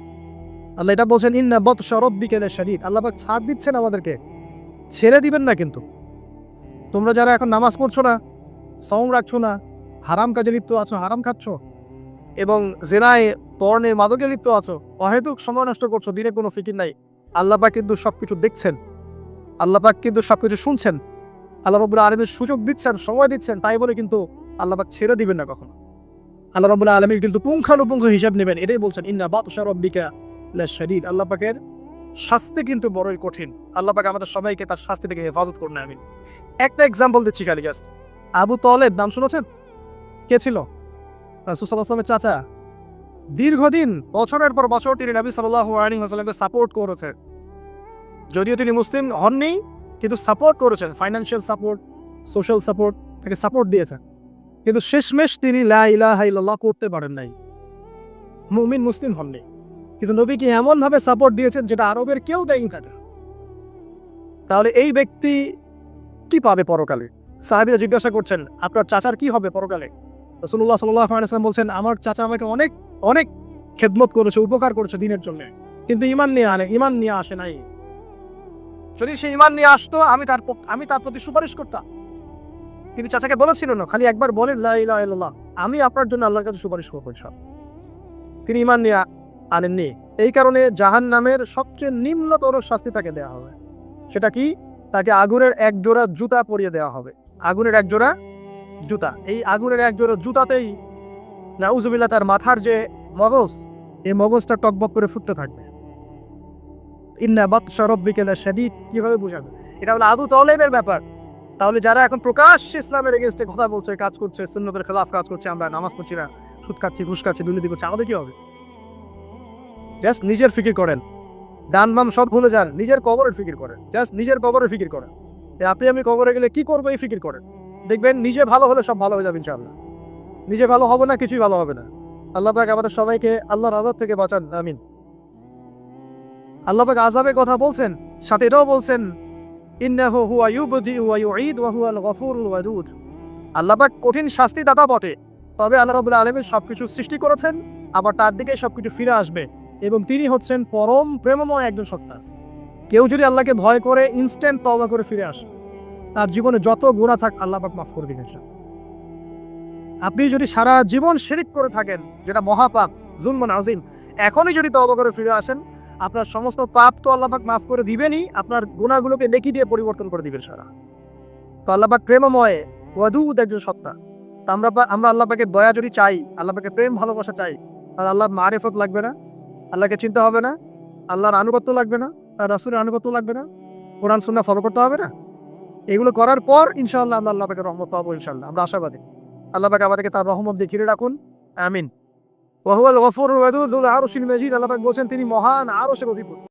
আল্লাহ এটা বলছেন ইন্না বাতশা রাব্বিকা লাশাদীদ। আল্লাহ পাক ছাড় দিচ্ছেন আমাদেরকে, ছেড়ে দিবেন না। কিন্তু তোমরা যারা এখন নামাজ পড়ছো না, সওম রাখছো না, হারাম কাজে লিপ্ত আছো, হারাম খাচ্ছ, এবং জিনায়, পর্নে, মাদকে লিপ্ত আছো, অহেতুক সময় নষ্ট করছো, দিনে কোনো ফিকির নাই, আল্লাহ পাক কিন্তু সবকিছু দেখছেন, আল্লাহ পাক কিন্তু সবকিছু শুনছেন। আল্লাহ রাব্বুল আলামিন সুযোগ দিচ্ছেন, সময় দিচ্ছেন, তাই বলে কিন্তু আল্লাহ পাক ছেড়ে দিবেন না কখনো। আল্লাহ রাব্বুল আলামিন কিন্তু পুঙ্খানুপুঙ্খ হিসাব নেবেন। এটাই বলছেন ইন্না বাতশা রাব্বিকা লাশাদীদ। আল্লাহ পাকের শাস্তি কিন্তু বড়ই কঠিন। আল্লাহ পাক আমাদের সবাইকে তার শাস্তি থেকে হেফাজত করুন, আমিন। একটা এক্সাম্পল দিচ্ছি খালি, জাস্ট। আবু তালেব নাম শুনেছেন? কে ছিল? রাসূল সাল্লাল্লাহু আলাইহি ওয়াসাল্লামের চাচা। দীর্ঘদিন, বছরের পর বছর তিনি নবী সাল্লাল্লাহু আলাইহি ওয়াসাল্লামকে সাপোর্ট করেছেন। যদিও তিনি মুসলিম হননি, কিন্তু সাপোর্ট করেছেন, ফাইন্যান্সিয়াল সাপোর্ট, সোশ্যাল সাপোর্ট, তাকে সাপোর্ট দিয়েছেন। কিন্তু শেষমেশ তিনি লা ইলাহা ইল্লাল্লাহ করতে পারেন নাই, মুমিন মুসলিম হননি। কিন্তু নবীকে এমনভাবে সাপোর্ট দিয়েছেন যেটা আরবের কেউ দেয়নি তাকে। তাহলে এই ব্যক্তি কি পাবে পরকালে? সাহাবীরা জিজ্ঞাসা করছেন আপনার চাচার কি হবে পরকালে? রাসূলুল্লাহ সাল্লাল্লাহু আলাইহি ওয়াসাল্লাম বলছেন আমার চাচা আমাকে অনেক অনেক খেদমত করেছে, উপকার করেছে দিনের জন্য, কিন্তু ঈমান নিয়ে আসে নাই। যদি সে ঈমান নিয়ে আসতো, আমি তার প্রতি সুপারিশ করতাম। তিনি চাচাকে বলেছিলেন না, খালি একবার বলেন লা ইলাহা ইল্লাল্লাহ, আমি আপনার জন্য আল্লাহর কাছে সুপারিশ করব ইনশাআল্লাহ। তিনি ঈমান নিয়ে আনেননি। এই কারণে জাহান্নামের সবচেয়ে নিম্নতর শাস্তি তাকে দেওয়া হবে। সেটা কি? তাকে আগুনের এক জোড়া জুতা পরিয়ে দেওয়া হবে। আগুনের এক জোড়া জুতা। এই আগুনের এক জোড়া জুতাতেই নাউজুবিল্লাহ তার মাথার যে মগজ, এই মগজটা টকবক করে ফুটতে থাকবে। ইন্না বাতশা রাব্বিকা লাশাদীদ কিভাবে বোঝাবে? এটা হলো আবু তালেবের ব্যাপার। তাহলে যারা এখন প্রকাশ্যে ইসলামের এগেইনস্টে কথা বলছে, কাজ করছে, সুন্নতের খেলাফ কাজ করছে, আমরা নামাজ পড়ছি না, সুদ খাচ্ছি, ঘুষ খাচ্ছি, দুর্নীতি করছি, আমাদের কি হবে? জাস্ট নিজের ফিকির করেন, দান বাম সব ভুলে যান, নিজের কবরের ফিকির করেন, জাস্ট নিজের কবরের ফিকির করেন। আপনি আমি কবরে গেলে কি করবো এই ফিকির করেন, দেখবেন নিজে ভালো হলে সব ভালো হয়ে যাবে ইনশাআল্লাহ। নিজে ভালো হবে না, কিছুই ভালো হবে না। আল্লাহ পাক আমাদের সবাইকে আল্লাহর আযাব থেকে বাঁচান, আমিন। আল্লাহ পাক আযাবের কথা বলছেন, সাথে এটাও বলছেন ইন্নাহু হুয়া ইউবদিউ ওয়া ইউঈদ ওয়া হুয়াল গফুরুল ওয়াদুদ। আল্লাহ পাক কঠিন শাস্তিদাতা বটে, তবে আল্লাহ রাব্বুল আলামিন সবকিছু সৃষ্টি করেছেন, আবার তার দিকে সবকিছু ফিরে আসবে, এবং তিনি হচ্ছেন পরম প্রেমময় একজন সত্তা। কেউ যদি আল্লাহকে ভয় করে ইনস্ট্যান্ট তওবা করে ফিরে আসে, তার জীবনে যত গুনাহ থাক আল্লাহ পাক মাফ করে দিবেন। আপনি যদি সারা জীবন শিরক করে থাকেন, যেটা মহাপাপ, জুলমুন আযীম, এখনই যদি তওবা করে ফিরে আসেন, আপনার সমস্ত পাপ তো আল্লাহ পাক মাফ করে দিবেনই, আপনার গুনাহগুলোকে নেকি দিয়ে পরিবর্তন করে দিবেন সারা। তো আল্লাহ পাক প্রেমময়, ওয়াদুদ একজন সত্তা। তো আমরা আল্লাহ পাকের দয়া যদি চাই, আল্লাহ পাকের প্রেম ভালোবাসা চাই, আর আল্লাহর মারিফত লাগবে না, আল্লাহকে চিনতে হবে না, আল্লাহর আনুগত্য লাগবে না, আর রাসূলের আনুগত্য লাগবে না, কোরআন সুন্নাহ ফলো করতে হবে না। এগুলো করার পর ইনশাআল্লাহ আমরা আল্লাহ পাকের রহমত পাবো ইনশাআল্লাহ। আমরা আশাবাদী। আল্লাহ পাক আমাদেরকে তার রহমত দিয়ে ঘিরে রাখুন, আমিন। ওয়া হুয়াল গফুরুর ওয়াদুদ যুল আরশিল মাজিদ, আল্লাহ পাক বলছেন তিনি মহান আরশের অধিপতি।